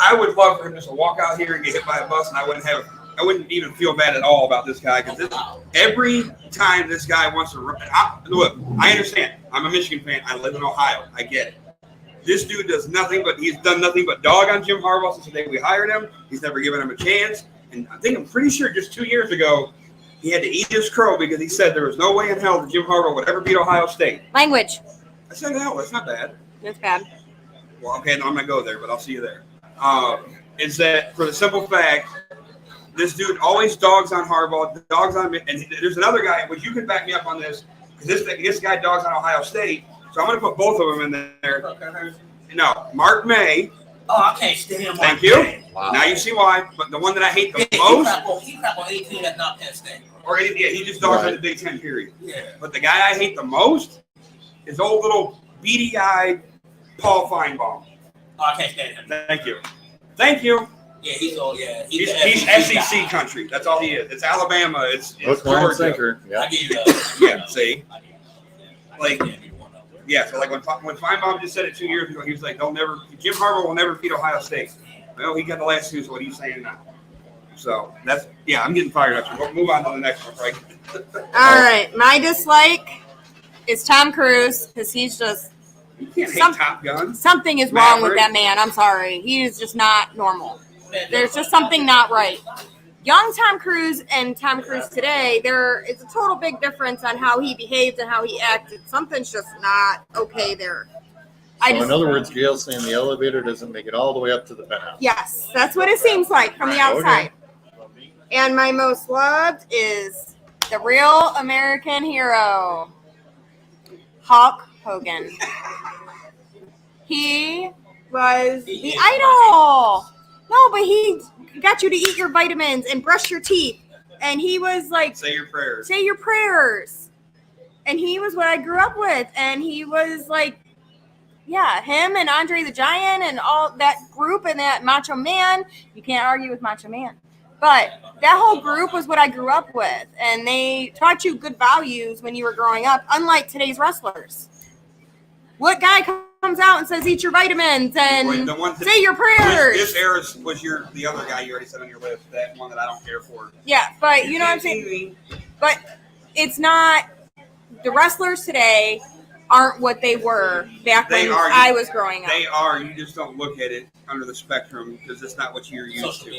I would love for him just to walk out here and get hit by a bus, and I wouldn't even feel bad at all about this guy, because every time this guy wants to run, look, I understand. I'm a Michigan fan. I live in Ohio. I get it. This dude does nothing but he's done nothing but dog on Jim Harbaugh since the day we hired him. He's never given him a chance. And I'm pretty sure just 2 years ago, he had to eat his crow because he said there was no way in hell that Jim Harbaugh would ever beat Ohio State. Language. I said, hell, that's not bad. It's bad. Well, okay, no, I'm going to go there, but I'll see you there. Is that for the simple fact, this dude always dogs on Harbaugh, dogs on – and there's another guy, which you can back me up on this, because this guy dogs on Ohio State, so I'm going to put both of them in there. No, Mark May. Oh, I can't stand him. Thank you. Wow. Now you see why. But the one that I hate the most – He crap on 18 that's not Penn State. Or he just dogs on the Big Ten, period. Yeah. But the guy I hate the most is old little beady-eyed Paul Feinbaum. Oh, I can't stand him. Thank you. Thank you. Yeah, He's SEC country. That's all he is. It's Alabama. It's Georgia. Yeah. Yeah. See, like, yeah. So like when Feinbaum just said it 2 years ago, he was like, Jim Harbaugh will never beat Ohio State. Well, he got the last 2. So what are you saying now? So I'm getting fired up. We'll move on to the next one, right? All right. My dislike is Tom Cruise, because he's just You can't hate Top Gun. something is wrong with that man. I'm sorry. He is just not normal. There's just something not right. Young Tom Cruise and Tom Cruise today, there is a total big difference on how he behaved and how he acted. Something's just not okay there. In other words, Gail's saying the elevator doesn't make it all the way up to the penthouse. Yes, that's what it seems like from the outside. Okay. And my most loved is the real American hero, Hulk Hogan. He was the idol. No, but he got you to eat your vitamins and brush your teeth. And he was like, say your prayers. Say your prayers. And he was what I grew up with. And he was like, yeah, him and Andre the Giant and all that group and that Macho Man. You can't argue with Macho Man. But that whole group was what I grew up with. And they taught you good values when you were growing up, unlike today's wrestlers. What guy comes out and says, eat your vitamins and say your prayers? This era was the other guy you already said on your list, that one that I don't care for. Yeah, but you know what I'm saying? But it's not, the wrestlers today aren't what they were back when I was growing up. They are. You just don't look at it under the spectrum because it's not what you're used to.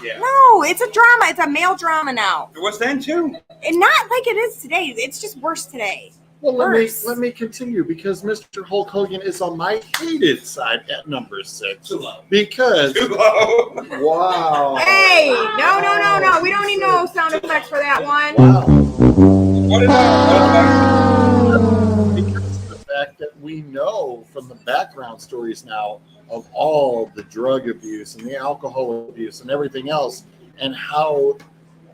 Yeah. No, it's a drama. It's a male drama now. It was then too. And not like it is today. It's just worse today. Well, let me continue, because Mr. Hulk Hogan is on my hated side at number 6. Too low. Because too low. Wow. Hey, no. We don't need no sound effects for that one. Wow. What is that? Because of the fact that we know from the background stories now of all the drug abuse and the alcohol abuse and everything else, and how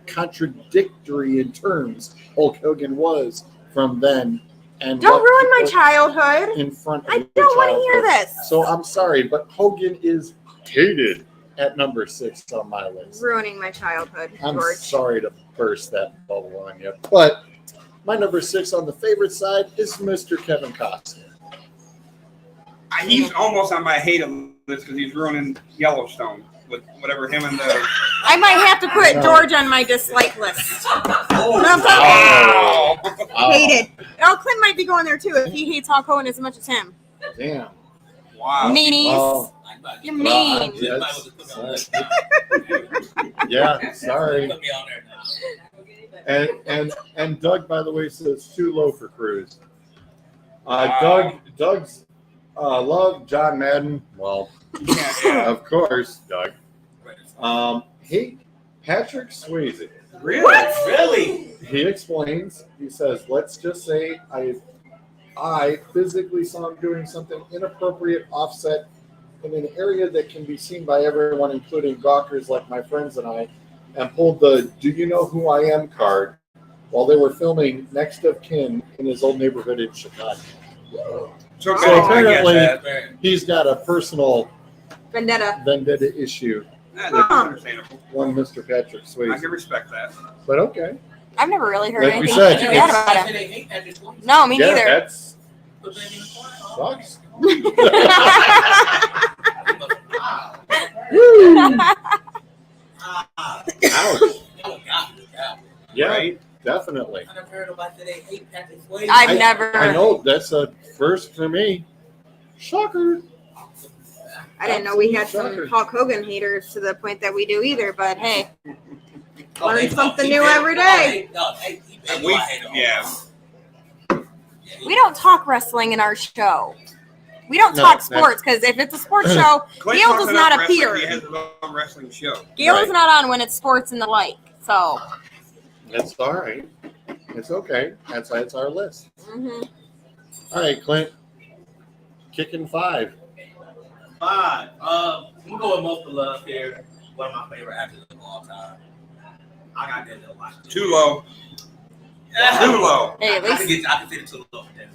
contradictory in terms Hulk Hogan was from then. And Don't ruin my childhood. in front of I your don't want to childhood. hear this. So I'm sorry, but Hogan is hated at number 6 on my list. Ruining my childhood, I'm George. sorry to burst that bubble on you, but my number 6 on the favorite side is Mr. Kevin Costner. He's almost on my hate list because he's ruining Yellowstone with whatever him and the. I might have to put No. George on my dislike list. Oh. Hated. Oh, Clint might be going there too if he hates Hulk Hogan as much as him. Damn. Wow. Meanies. Well, You're mean. yeah, sorry. And Doug, by the way, says too low for Cruz. Doug's love John Madden. Well, of course, Doug. Hate Patrick Swayze. Really? What? Really? He explains. He says, "Let's just say I physically saw him doing something inappropriate, offset in an area that can be seen by everyone, including gawkers like my friends and I, and pulled the 'Do you know who I am' card while they were filming Next of Kin in his old neighborhood in Chicago." So, So apparently, I get that. he's got a personal Vendetta. issue, That's understandable. one Mr. Patrick I Swayze. can respect that. But okay. I've never really heard Like we anything said, too bad about him. No, me Yeah, neither. that's sucks. Ouch. Yeah, Right? definitely. I never heard nobody say they hate Patrick Swayze. I've never. I know that's a first for me. Shocker. I didn't know we had Shocker. some Hulk Hogan haters to the point that we do either. But hey, Oh, learn they- something he new hate- every day. And we, yeah. we don't talk wrestling in our show. We don't No, talk that- sports because if it's a sports show, Clint Gail talks does about not wrestling, appear. He has his own wrestling show. Gail is Right. not on when it's sports and the like. So. That's all right. It's okay. That's our list. Mhm. All right, Clint. Kicking 5. 5. I'm going most of love here. One of my favorite actors of all time. I got Denzel Washington. Too low. Too low. Hey, at I least can say it too low for Denzel.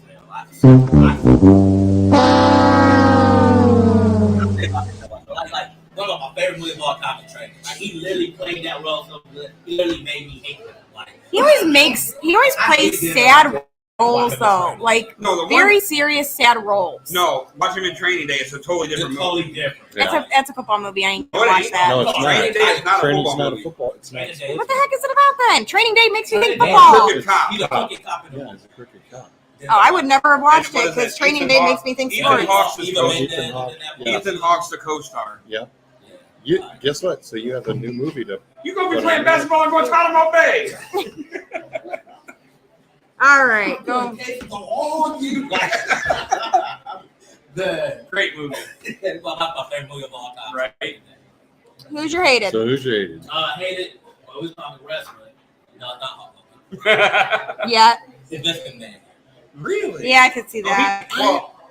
Like one of my favorite movies of all time is Troje. Like he literally played that role so good. He literally made me hate him. Like he always plays sad roles though, like No, the one. very serious sad roles. No, watch him in Training Day. It's a totally it's different movie. totally different. That's a football movie. I ain't No, gonna it watch ain't. that. No, it's Training not. Day is not a Training's football not a movie. football. It's not. Training Day. What the heck is it about then? Training Day makes me think Training Day. football. Crooked Cop. He's a crooked cop in the Yeah, movie. it's a crooked cop. Oh, I would never have watched What it is because that? Training Ethan Day Hawke? makes me think Ethan sports. Hawke's the Even co- Mendez Ethan in Hawke. that Yeah. Ethan Hawke's the co-star. Yeah. Guess what? So you have a new movie to. You gonna be playing basketball in Guantanamo Bay? All right, go. All you like. The Great movie, that's my favorite movie of all time. right? Who's your hated? So who's your hated? I hate it. Well, we was talking wrestling. No, not Hulk Hogan. Yeah, It's Mexican Man. Really? yeah, I could see that.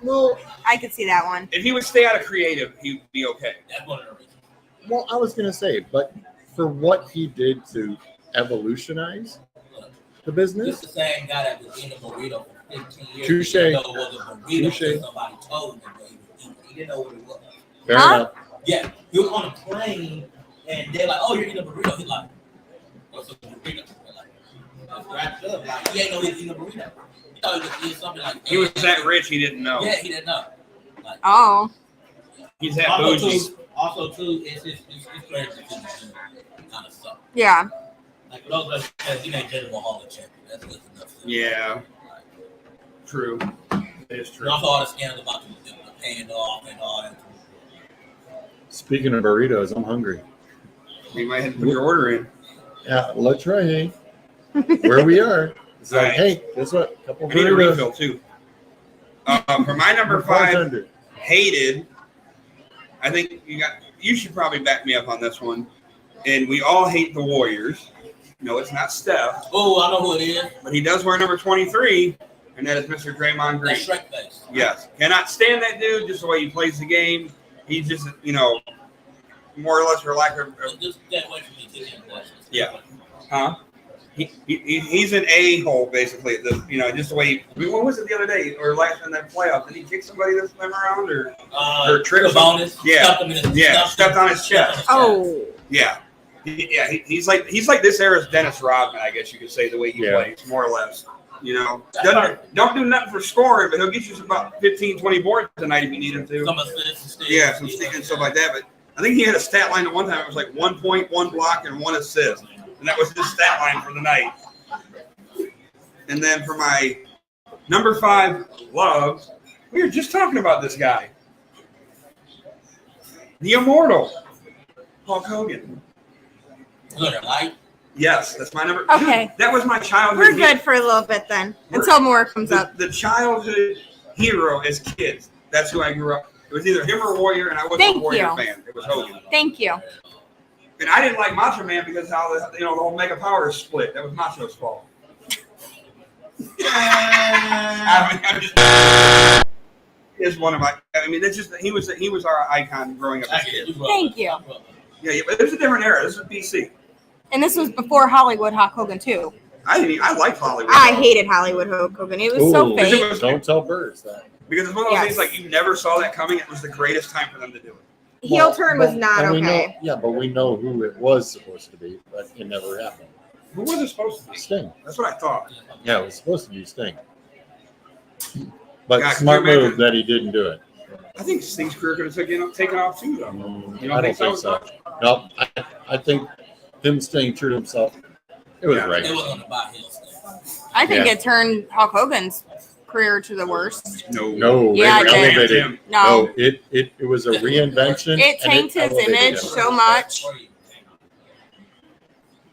Well, I could see that one. if he would stay out of creative, he'd be okay. That's one of the reasons. Well, I was gonna say, but for what he did to evolutionize the This business, the same guy that was eating a burrito for 15 years. Touche. He didn't know it was a burrito Touche. until somebody told him what he was eating. He didn't know what it was. fair Huh? enough. Yeah, he was on a plane, and they're like, "Oh, you're eating a burrito." He's like, "What's a burrito?" They're like, "Wrapped up." Like he ain't know he was eating a burrito. He thought he was eating something like. He was that rich, he didn't know. Yeah, he didn't know. Like, Oh, He's that also bougie. too, it's crazy kind of stuff. yeah. Like for those of us, he ain't General Hall of Champions. That's good enough. Yeah, true. It is And true. also all the scandals about the paying off and all that. Speaking of burritos, I'm hungry. You might have to put your order in. Yeah, let's try. Hey, where we are. It's like, All right. hey, guess what? Couple I need a burritos. refill too. For my number 5, Bartender. hated. I think you should probably back me up on this one. And we all hate the Warriors. No, it's not Steph, Oh, I know who it is. but he does wear number 23, and that is Mr. Draymond Green. That's Shrek face. Yes, cannot stand that dude. Just the way he plays the game. He's just, more or less for lack of. Just get away from me taking questions. Yeah. Huh? He's an a-hole basically. Just the way. What was it the other day or last in that playoff? Did he kick somebody this time around or trip? Bonus. Yeah. Stepped on his chest. Oh. Yeah. He's like this era's Dennis Rodman, I guess you could say, the way he plays, more or less. Don't do nothing for scoring, but he'll get you about 15, 20 boards tonight if you need him to. Some assists. Yeah, some steals and stuff like that. But I think he had a stat line at one time. It was like 1 point, 1 block, and 1 assist. And that was his stat line for the night. And then for my number 5 love, we were just talking about this guy. The immortal, Hulk Hogan. Yes, that's my number. Okay. That was my childhood. We're good for a little bit then, until more comes up. The childhood hero as kids. That's who I grew up. It was either him or Warrior, and I wasn't a Warrior fan. It was Hogan. Thank you. And I didn't like Macho Man because how the whole Mega Power is split. That was Macho's fault. Is one of my. I mean, that's just he was our icon growing up as kids. Thank you. Yeah, but it was a different era. This was BC. And this was before Hollywood Hulk Hogan too. I liked Hollywood. I hated Hollywood Hulk Hogan. It was so fake. Don't tell birds that. Because it's one of those things like you never saw that coming. It was the greatest time for them to do it. Heel turn was not okay. But we know who it was supposed to be, but it never happened. Who was it supposed to be? Sting. That's what I thought. Yeah, it was supposed to be Sting. But smart move that he didn't do it. I think Sting's career could have taken off too, though. I don't think so. No, I think him staying true to himself, it was right. It wasn't about him. I think it turned Hulk Hogan's career to the worst. No, yeah, it elevated him. No, it was a reinvention. It tanked his image so much.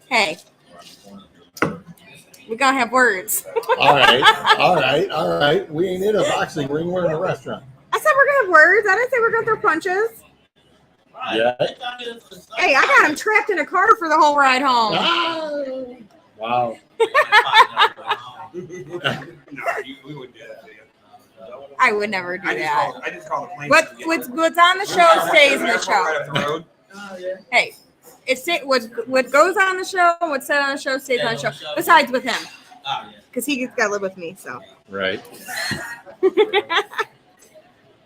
Hey, we're gonna have words. All right. We ain't in a boxing ring. We're in a restaurant. I said we're gonna have words. I didn't say we're gonna throw punches. Yeah. Hey, I got him trapped in a car for the whole ride home. Wow. No, we wouldn't do that to you. I would never do that. I just call the plane. What's on the show stays in the show. Right up the road. Hey, what goes on the show, what's said on the show stays on the show. Besides with him, because he's got to live with me. So. Right.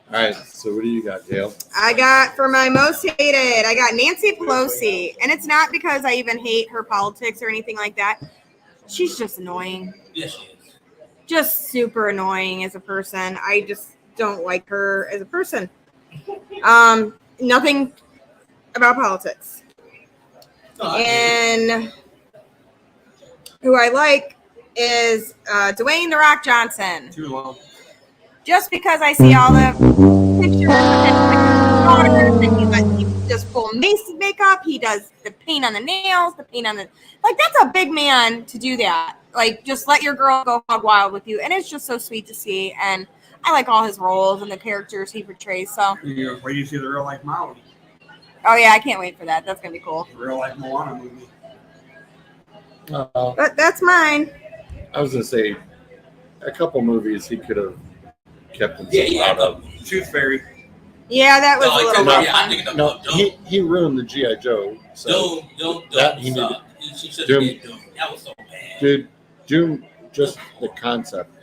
All right. So what do you got, Gail? I got for my most hated. I got Nancy Pelosi, and it's not because I even hate her politics or anything like that. She's just annoying. Yes, she is. Just super annoying as a person. I just don't like her as a person. Nothing about politics. And who I like is Dwayne "The Rock" Johnson. Too long. Just because I see all the pictures and he does full makeup, he does the paint on the nails, the paint on the that's a big man to do that. Like, just let your girl go hog wild with you, and it's just so sweet to see. And I like all his roles and the characters he portrays. So, where do you see the real life Maui? Oh yeah, I can't wait for that. That's gonna be cool. The real life Moana movie. But that's mine. I was gonna say a couple movies he could have kept himself out of. Tooth Fairy. Yeah, that was a little rough. No, he ruined the G.I. Joe. So that he needed. Doom. That was so bad. Dude, Doom, just the concept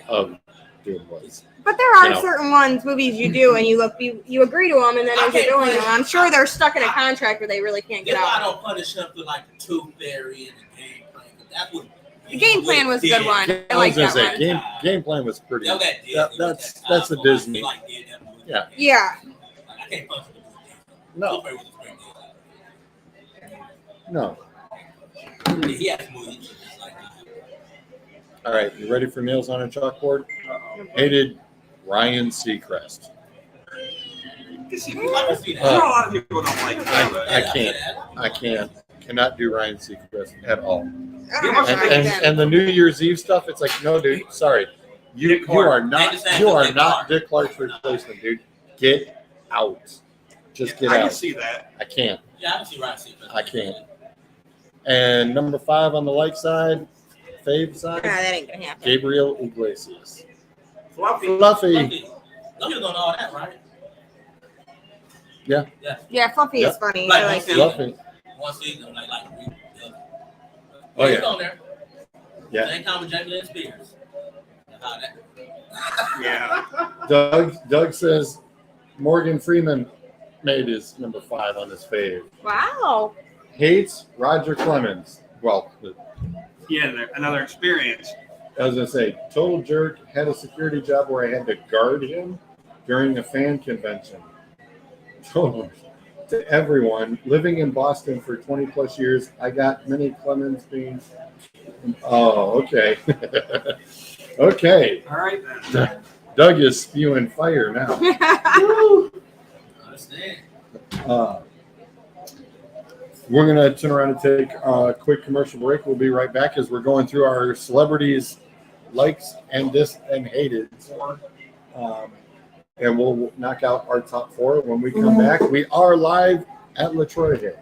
of Doom was. But there are certain movies you do, and you agree to them, and then as you're doing them, I'm sure they're stuck in a contract where they really can't get out. I don't punish him for like the Tooth Fairy and the game plan. That would. The game plan was a good one. I like that one. Game plan was pretty. That's a Disney. Yeah. Yeah. I can't punch him. No. No. He has movies like that. All right, you ready for nails on a chalkboard? Hated Ryan Seacrest. A lot of people don't like him. I cannot do Ryan Seacrest at all. And the New Year's Eve stuff, it's like, no, dude, sorry. You are not Dick Clark's replacement, dude. Get out. Just get out. I can see that. I can't. Yeah, I can see Ryan Seacrest. I can't. And number 5 on the like side, fave side, that ain't gonna happen. Gabriel Iglesias. Fluffy. No, you don't know all that, right? Yeah. Yeah, Fluffy Yep. is funny. Like I like him. Fluffy. One season, Oh, he's yeah. on there. Yeah. Same time with Jamie Lynn Spears. How that? Yeah. Doug says Morgan Freeman made his number 5 on his fave. Wow. Hates Roger Clemens. Well, Yeah, another experience. I was gonna say, total jerk. Had a security job where I had to guard him during a fan convention. To everyone living in Boston for 20 plus years, I got many Clemens beans. Oh, okay. Okay. All right then. Doug is spewing fire now. Understand. We're going to turn around and take a quick commercial break. We'll be right back as we're going through our celebrities' likes and hated. And we'll knock out our top 4. When we come back, we are live at La Troje.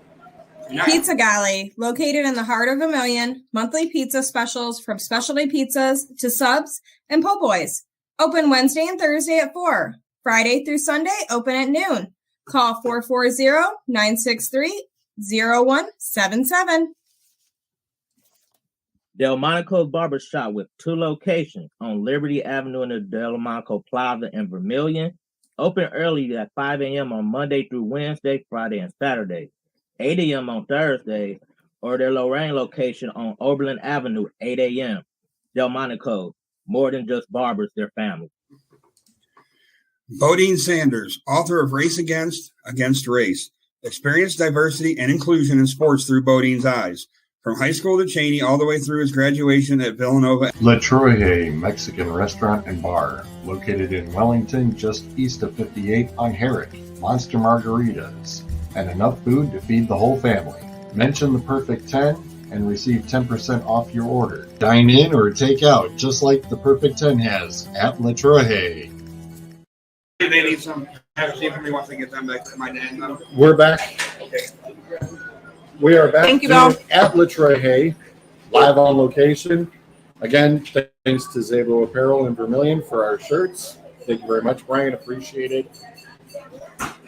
Pizza Galley, located in the heart of Vermilion, monthly pizza specials from specialty pizzas to subs and po' boys. Open Wednesday and Thursday at 4. Friday through Sunday, open at noon. Call 440-963-0177. Delmonico's Barbershop with 2 locations on Liberty Avenue in the Delmonico Plaza in Vermilion. Open early at 5 a.m. on Monday through Wednesday, Friday, and Saturday. 8 a.m. on Thursday, or their Lorraine location on Oberlin Avenue, 8 a.m. Delmonico, more than just barbers, their family. Bodine Sanders, author of Race Against Race. Experience diversity and inclusion in sports through Bodine's eyes. From high school to Cheney, all the way through his graduation at Villanova. La Troje Mexican Restaurant and Bar, located in Wellington, just east of 58 on Herrick. Monster margaritas, and enough food to feed the whole family. Mention the Perfect 10 and receive 10% off your order. Dine in or take out, just like the Perfect 10 has at La Troje. They need some. See if somebody wants to get them back to my dad. We're back. Okay. We are back Thank you, Bill. at La Troje, live on location. Again, thanks to Zabo Apparel in Vermilion for our shirts. Thank you very much, Brian. Appreciate it.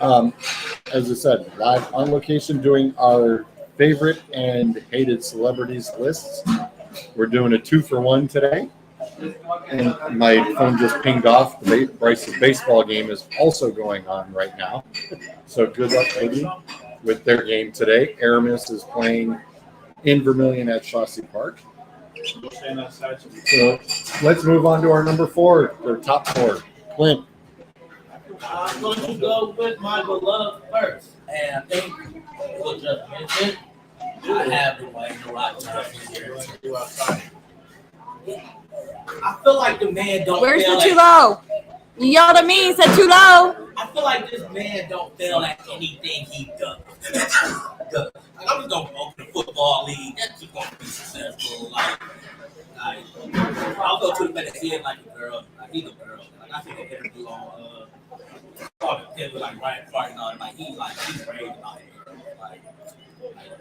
As I said, live on location doing our favorite and hated celebrities lists. We're doing a 2-for-1 today. And my phone just pinged off. The Bryce's baseball game is also going on right now. So good luck, Peggy, with their game today. Aramis is playing in Vermilion at Chauncey Park. So let's move on to our number 4, or top 4. Clint. I'm going to go with my beloved first. And I think we'll just mention I have been waiting a lot I feel like the man don't Where's feel the too like, low? You yelled at me, said too low. I feel like this man don't feel like anything he does. Like, I'm just gonna open the football league. That's just gonna be successful. Like I'll go to the man and see it like a girl. Like he's a girl. Like I see the interview on with like Ryan Clark and all. Like he's raised about it. Like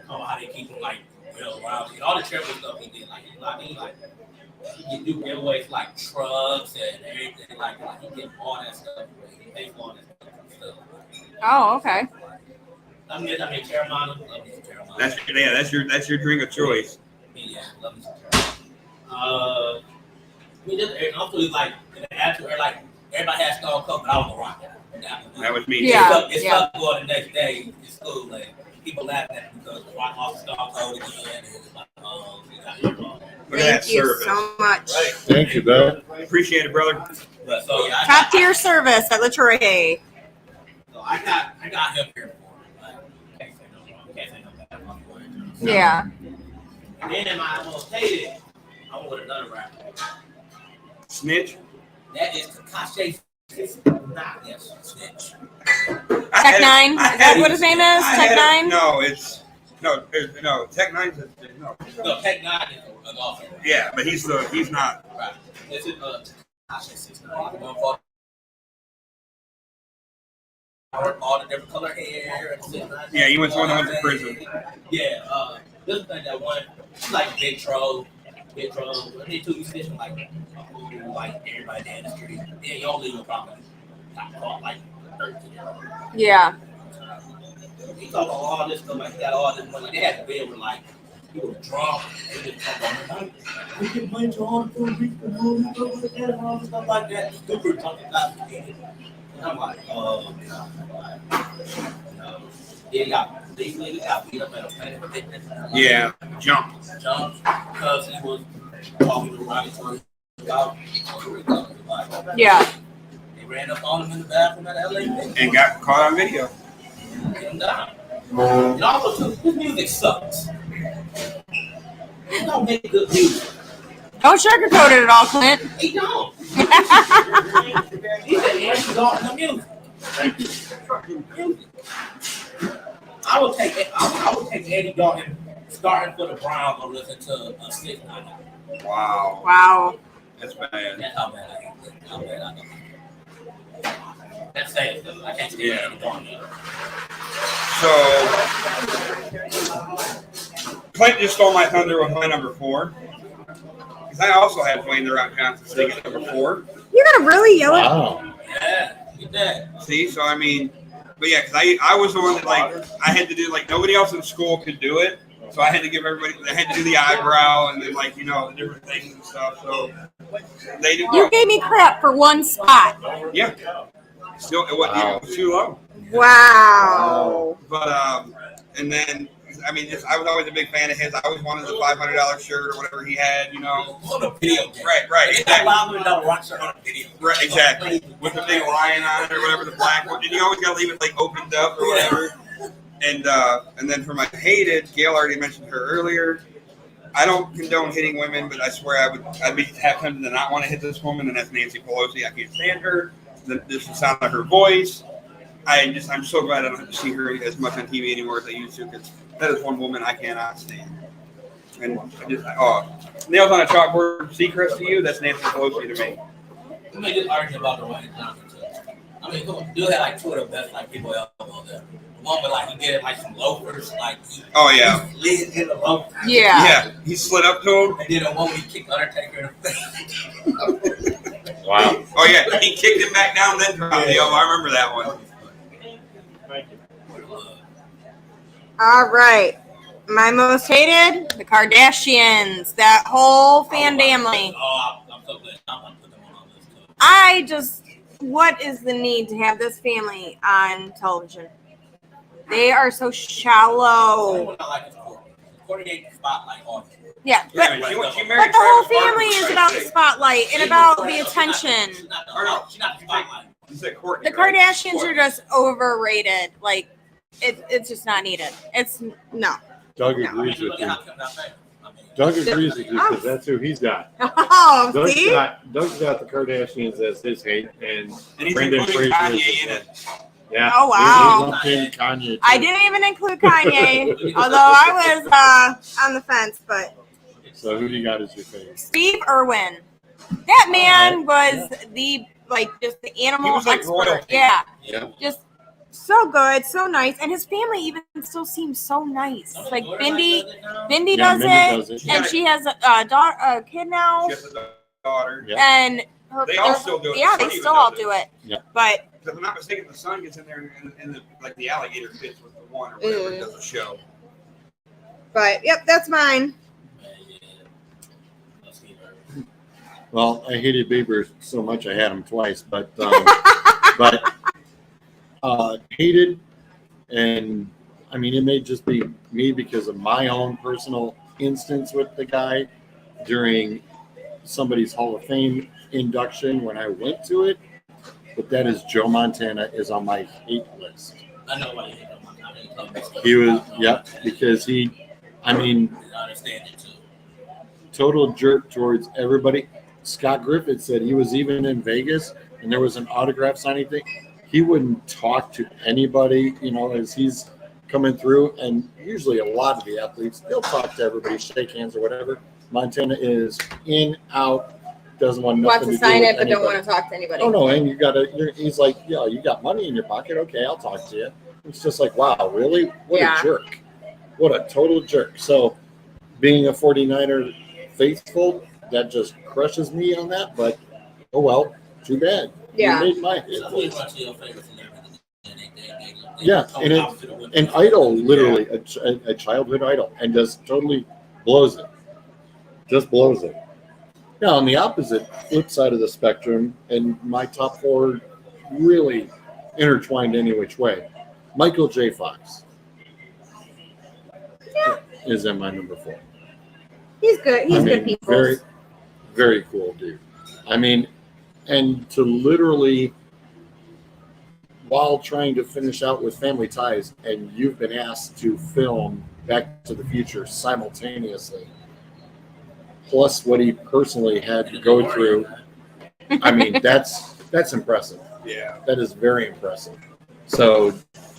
how they keep him like real around. All the terrible stuff he did. Like he can do giveaways like trucks and everything like he get all that stuff. He pays for all that stuff. Oh, okay. I mean, Caramana. That's your drink of choice. Yeah, love me some Caramana. Also like in the after, like everybody has Stone Cold, but I was the Rock. That was me. Yeah. It's up going the next day in school. Like people laughing at me because the Rock off Stone Cold again. And it's like, Look at that Thank you service. so much. right. Thank you, Bill. Appreciate it, brother. But so yeah, Top tier service at La Troje. I got him here for it. Like, can't say no bad. Yeah. And then my most hated, I went with another rapper. Snitch. That is Tekashi. Yes, Snitch. Tech 9. Is that what his name is? Tech 9? No, it's no. Tech 9's no. No, Tech 9 is an author. Yeah, but he's not. Right. This is Tekashi 69. All the different color hair. Yeah, he went to prison. Yeah, this thing that one, like Big Troje. They took you station like everybody down the street. Yeah, you don't leave no problem. Like 13. Yeah. He talking about all this stuff like that, all this money. They had to be able to like, he was drunk. They just talking about we can play to all the people, stuff like that, and all this stuff like that. Super talking about it. And I'm like, oh God. He got beat up at a fitness. Yeah, jump. Because he was talking to Ronnie about. Yeah. They ran up on him in the bathroom at LA And got caught on video. Get him down. And also, his music sucks. He don't make good music. Don't sugarcoat it at all, Clint. He don't. He's an anti-God in the music. I would take Eddie Dalton starting for the Browns or listen to a 6-9. Wow. Wow. That's bad. That's how bad I hate it. How bad I know. That's sad. I can't stand Eddie Dalton. So, Clint just stole my thunder with my number 4. Because I also had Dwayne The Rock Johnson sitting at number 4. You're gonna really yell it? Wow. Yeah, get that. See, so I mean, but yeah, because I was the one that like I had to do like nobody else in school could do it, so I had to give everybody. I had to do the eyebrow and then like the different things and stuff. So they do. You gave me crap for one spot. Yeah. Still, it was too low. Wow. But and then I mean, I was always a big fan of his. I always wanted the $500 shirt or whatever he had, On a video game. Right. It's not $500 rock shirt on a video game. Right, exactly. With the big lion on it or whatever, the black one. And you always got to leave it like opened up or whatever. And then for my hated, Gail already mentioned her earlier. I don't condone hitting women, but I swear I'd be tempted to not want to hit this woman, and that's Nancy Pelosi. I can't stand her. Just the sound of her voice. I'm so glad I don't have to see her as much on TV anymore as I used to, because that is one woman I cannot stand. And nails on a chalkboard, Seacrest to you, that's Nancy Pelosi to me. We may just argue about the Ryan Johnson too. I mean, dude had like 2 of the best like people elbow there. The one where like he did like some loafers, like he slid in the loafers. Yeah. He slid up to him. And then the one where he kicked Undertaker in the face. Wow. Oh yeah, he kicked him back down, then dropped the elbow. I remember that one. All right. My most hated, the Kardashians. That whole fan family. Oh, I'm so glad. I'm going to put them on this too. What is the need to have this family on television? They are so shallow. Courtney ain't the spotlight on it. Yeah, but She the married whole Travis family Barker, is right? about the spotlight and about the attention. She's not the spotlight. You said Courtney, The right? Kardashians are just overrated. Like, it's just not needed. No. Doug agrees with you. Doug agrees with you because that's who he's got. Oh, Doug's see? got the Kardashians as his hate, and he's Brendan including Fraser is Kanye his in it. hate. Yeah. Oh, wow. He lumped in Kanye. I didn't even include Kanye, although I was on the fence, but So who do you got as your favorite? Steve Irwin. That man was just the animal He was like expert. royalty. Yeah. Yeah. Just so good, so nice. And his family even still seems so nice. Like Bindi Yeah, does Mindy it, does it. and she has a kid now. She has a daughter. Yeah. And They all still do it. Yeah, The they son still even all does do it. Yeah. But If I'm not mistaken, the son gets in there and the alligator fits with the one or whatever does the show. yep, that's mine. Well, I hated Bieber so much I had him twice, but hated, and I mean it may just be me because of my own personal instance with the guy during somebody's Hall of Fame induction when I went to it, but that is Joe Montana is on my hate list. I know why you hate him. He was, because I understand it too. total jerk towards everybody. Scott Griffith said he was even in Vegas and there was an autograph signing thing. He wouldn't talk to anybody, as he's coming through. And usually a lot of the athletes, they'll talk to everybody, shake hands or whatever. Montana is in, out, doesn't want nothing Wants to to do sign with it, but don't anybody. want to talk to anybody. Oh no, and he's like, yeah, you got money in your pocket. Okay, I'll talk to you. It's just like, wow, really? What Yeah. a jerk. What a total jerk. So being a 49er faithful, that just crushes me on that, but oh well, too bad. Yeah. You made my hit So who's list. your favorite celebrity? Yeah, and an idol, literally a childhood idol, and just totally blows it. Just blows it. Now, on the opposite flip side of the spectrum, and my top four really intertwined any which way. Michael J. Fox is at my number 4. He's good. He's good people. Very, very cool dude. I mean, and to literally, while trying to finish out with Family Ties, and you've been asked to film Back to the Future simultaneously, plus what he personally had to go through. I mean, that's impressive. Yeah. That is very impressive. So,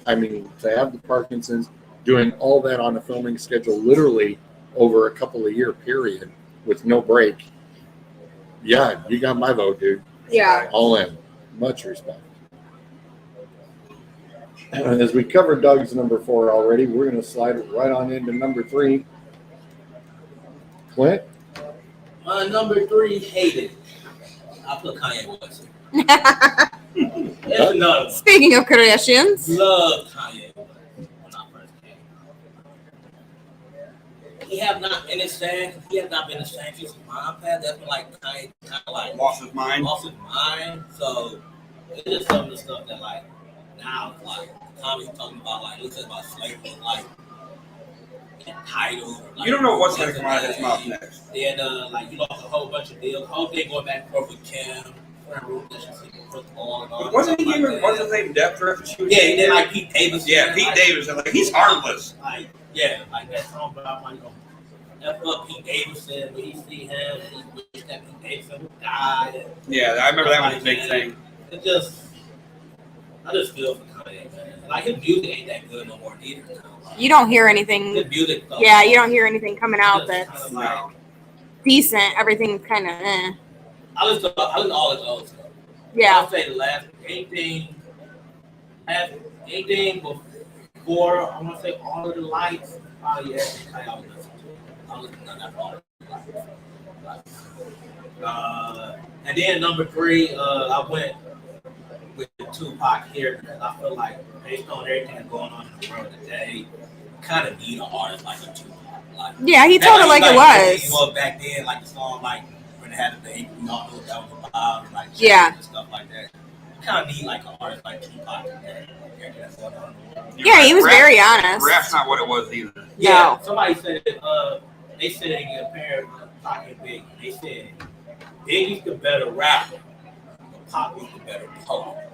I mean, to have the Parkinson's, doing all that on a filming schedule, literally over a couple of year period with no break. Yeah, you got my vote, dude. Yeah. All in. Much respect. And as we covered Doug's number 4 already, we're going to slide right on into number 3. Clint? Number 3, hated. I put Kanye West. There's another one. Speaking of Kardashians. Love Kanye West when I first came. He have not been the same. He has not been the same since his mom passed. That's been like Kanye kind of like Lost his mind. So it's just some of the stuff that like now like Tommy's talking about like looks about slavery like entitled. Like, You don't know what's going to come out of his mouth next. Then like he lost a whole bunch of deals. Whole thing going back and forth with Kim. Wasn't he giving what's his name death threats? Yeah, he did like Pete Davidson. Yeah, Pete Davidson. Like he's harmless. Like like that song about like F up Pete Davidson when he see him and he wished that Pete Davidson would die. Yeah, I remember that was a big thing. It just I just feel for Kanye, man. Like his music ain't that good no more neither. You don't hear anything. His music though. Yeah, you don't hear anything coming out that's like, decent. Everything's kind of I listen to all his old stuff. Yeah. I'll say the last anything before I want to say All of the Lights. Probably everything I always listen to. I listen to that All of the Lights. And then number 3, I went with Tupac here because I feel like based on everything that's going on in the world today, kind of need an artist like a Tupac. Like, yeah, he told it like it was. Well, back then, like the song, like when they had the baby, we all knew what that was about, and, like yeah, and stuff like that. You kind of need like an artist like Tupac. Yeah, he was very honest. Rap's not what it was either. Yeah, somebody said they said they get a pair of Pac and Biggie. They said Biggie's the better rapper, but Pac is the better poet,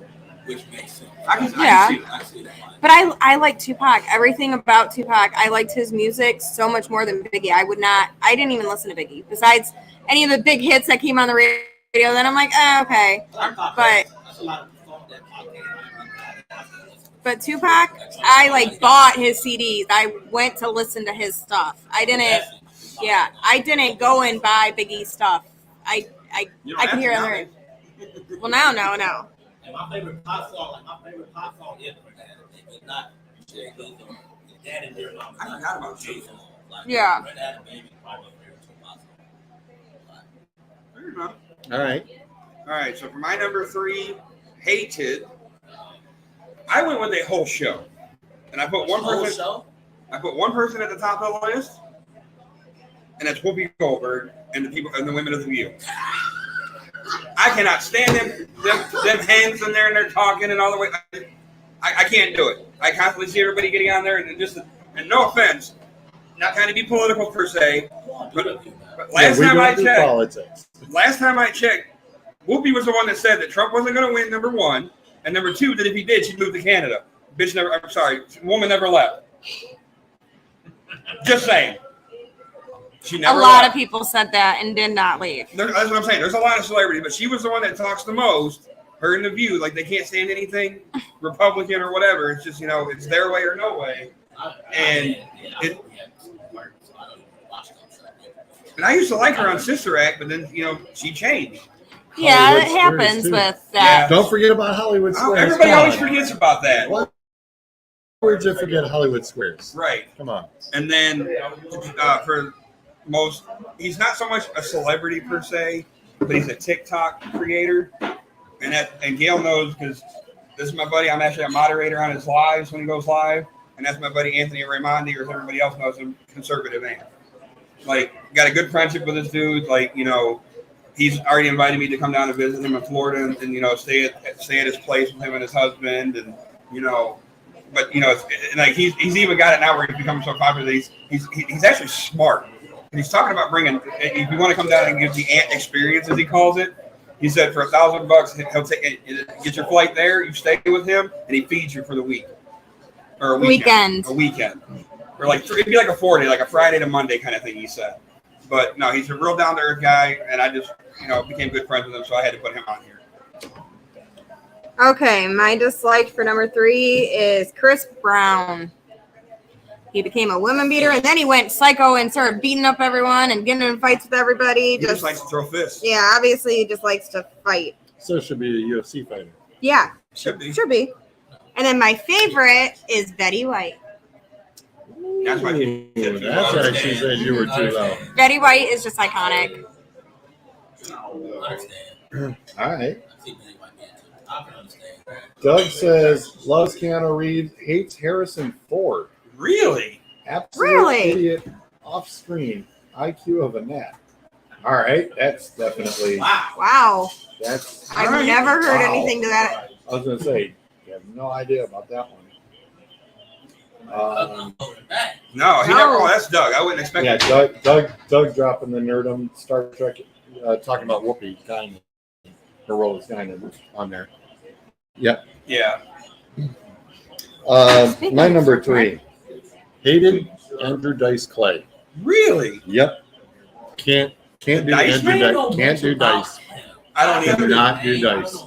which makes sense. I can see that. But I like Tupac. Everything about Tupac. I liked his music so much more than Biggie. I didn't even listen to Biggie. Besides any of the big hits that came on the radio, then I'm like, okay. But Tupac, I like bought his CDs. I went to listen to his stuff. I didn't go and buy Biggie stuff. I can hear it. Well, now. And my favorite pop song is for that. It's not Jay Z or Dad and Dear Mama. I forgot about Jay Z. Yeah. Red Hat and Baby probably my favorite Tupac song. All right. So for my number 3, hated, I went with a whole show, and I put one person. I put one person at the top of the list, and that's Whoopi Goldberg and the people and the women of the View. I cannot stand them hands in there and they're talking and all the way. I can't do it. I constantly see everybody getting on there and no offense, not trying to be political per se, but last time I checked, Whoopi was the one that said that Trump wasn't going to win, number 1, and number 2, that if he did, she'd move to Canada. Woman never left. Just saying. A lot of people said that and did not leave. That's what I'm saying. There's a lot of celebrity, but she was the one that talks the most. Her and the View, like they can't stand anything Republican or whatever. It's just it's their way or no way. And I used to like her on Sister Act, but then she changed. Yeah, it happens with that. Yeah. Don't forget about Hollywood Squares. Everybody always forgets about that. What? Where'd you forget Hollywood Squares? Right. Come on. And then for most, he's not so much a celebrity per se, but he's a TikTok creator, and Gail knows because This is my buddy. I'm actually a moderator on his lives when he goes live. And that's my buddy Anthony Raimondi, or as everybody else knows him, Conservative Man. Like, got a good friendship with this dude. Like, you know, he's already invited me to come down to visit him in Florida and you know, stay at his place with him and his husband. And, you know, but, you know, it's like he's even got it now where he's becoming so popular that he's actually smart. And he's talking about bringing, if you want to come down and give the ant experience, as he calls it, he said for $1,000, he'll get your flight there, you stay with him, and he feeds you for the week. Or a weekend. A weekend. Or like, it'd be like a 4-day, like a Friday to Monday kind of thing, he said. But no, he's a real down-to-earth guy, and I just, you know, became good friends with him, so I had to put him on here. Okay, my dislike for number 3 is Chris Brown. He became a woman beater, and then he went psycho and started beating up everyone and getting in fights with everybody. He just likes to throw fists. Yeah, obviously he just likes to fight. So should be a UFC fighter. Yeah. Should be. Should be. And then my favorite is Betty White. That's why she said you were too low. Betty White is just iconic. All right. Doug says loves Keanu Reeves, hates Harrison Ford. Really? Absolute idiot. Off screen. IQ of a gnat. All right, that's definitely. Wow. That's. I've never heard anything to that. I was gonna say, you have no idea about that one. No, that's Doug. I wouldn't expect. Yeah, Doug dropping the nerdum Star Trek, talking about Whoopi kind of her role is kind of on there. Yep. Yeah. My number 3, hated Andrew Dice Clay. Really? Yep. Can't do Dice Andrew Dice. Can't do Dice. I don't even cannot do Dice.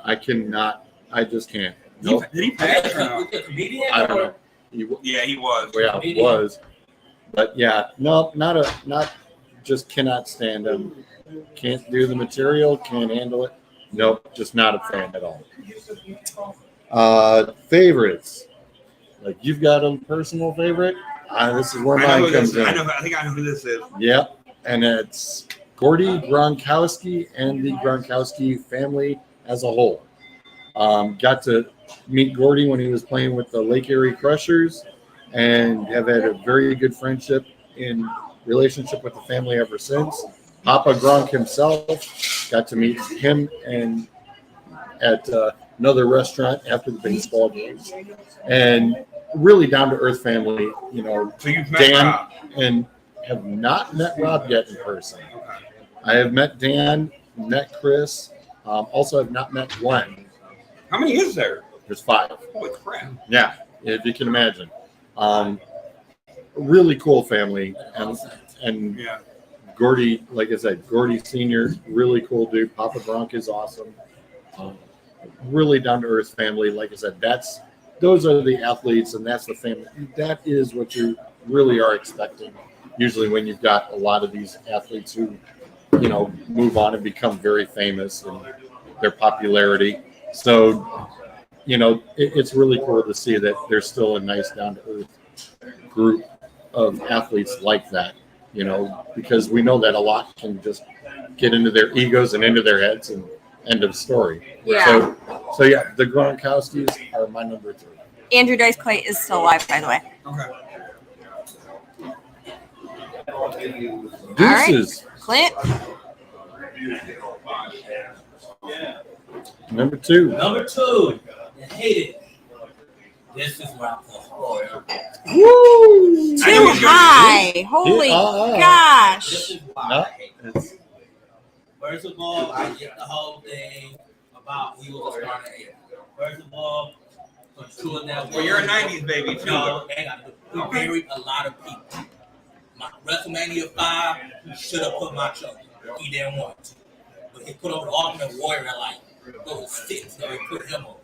I cannot. I just can't. Nope. Did he pass or no? I don't know. Yeah, he was. Yeah, he was. But yeah, no, not just cannot stand him. Can't do the material, can't handle it. Nope, just not a fan at all. Favorites. Like, you've got a personal favorite? This is where mine comes in. I think I know who this is. Yep, and it's Gordy Gronkowski and the Gronkowski family as a whole. Got to meet Gordy when he was playing with the Lake Erie Crushers and have had a very good friendship in relationship with the family ever since. Papa Gronk himself, got to meet him and at another restaurant after the baseball games. And really down-to-earth family, you know. So you've met Dan Rob. And have not met Rob yet in person. I have met Dan, met Chris, also have not met Glenn. How many is there? There's 5. Holy crap. Yeah, if you can imagine. Really cool family. And Yeah. Gordy, like I said, Gordy Sr., really cool dude. Papa Gronk is awesome. Really down-to-earth family. Like I said, those are the athletes, and that's the family. That is what you really are expecting. Usually when you've got a lot of these athletes who, you know, move on and become very famous and their popularity. So, you know, it's really cool to see that there's still a nice down-to-earth group of athletes like that, you know, because we know that a lot can just get into their egos and into their heads and end of story. Yeah. So yeah, the Gronkowskis are my number 3. Andrew Dice Clay is still alive, by the way. Okay. Deuces. All right. Clint. Number 2. Number 2, I hate it. This is where I'm going. Woo! Too high. Holy gosh. This is why I hate it. First of all, I get the whole thing about we will start at 8. First of all, control that. Well, you're a 90s baby, too. No, they got to buried a lot of people. My WrestleMania 5, he should have put my children. He didn't want to. But he put over the Ultimate Warrior like those 6, so he put him over.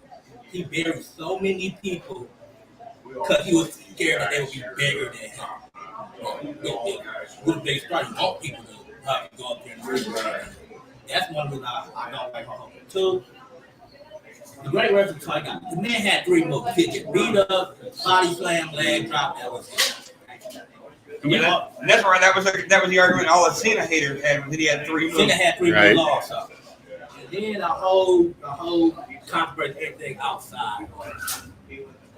He buried so many people because he was scared that they would be bigger than him. With a big start, you want people to have to go up there and do it. That's one reason I don't like her. 2, the great wrestling talk got the man had 3 moves. He get beat up, body slam, leg drop. That was it. Yeah, and that's why that was the argument all the Cena haters had when he had 3 moves. Cena had 3 moves also. Then the whole controversy, everything outside.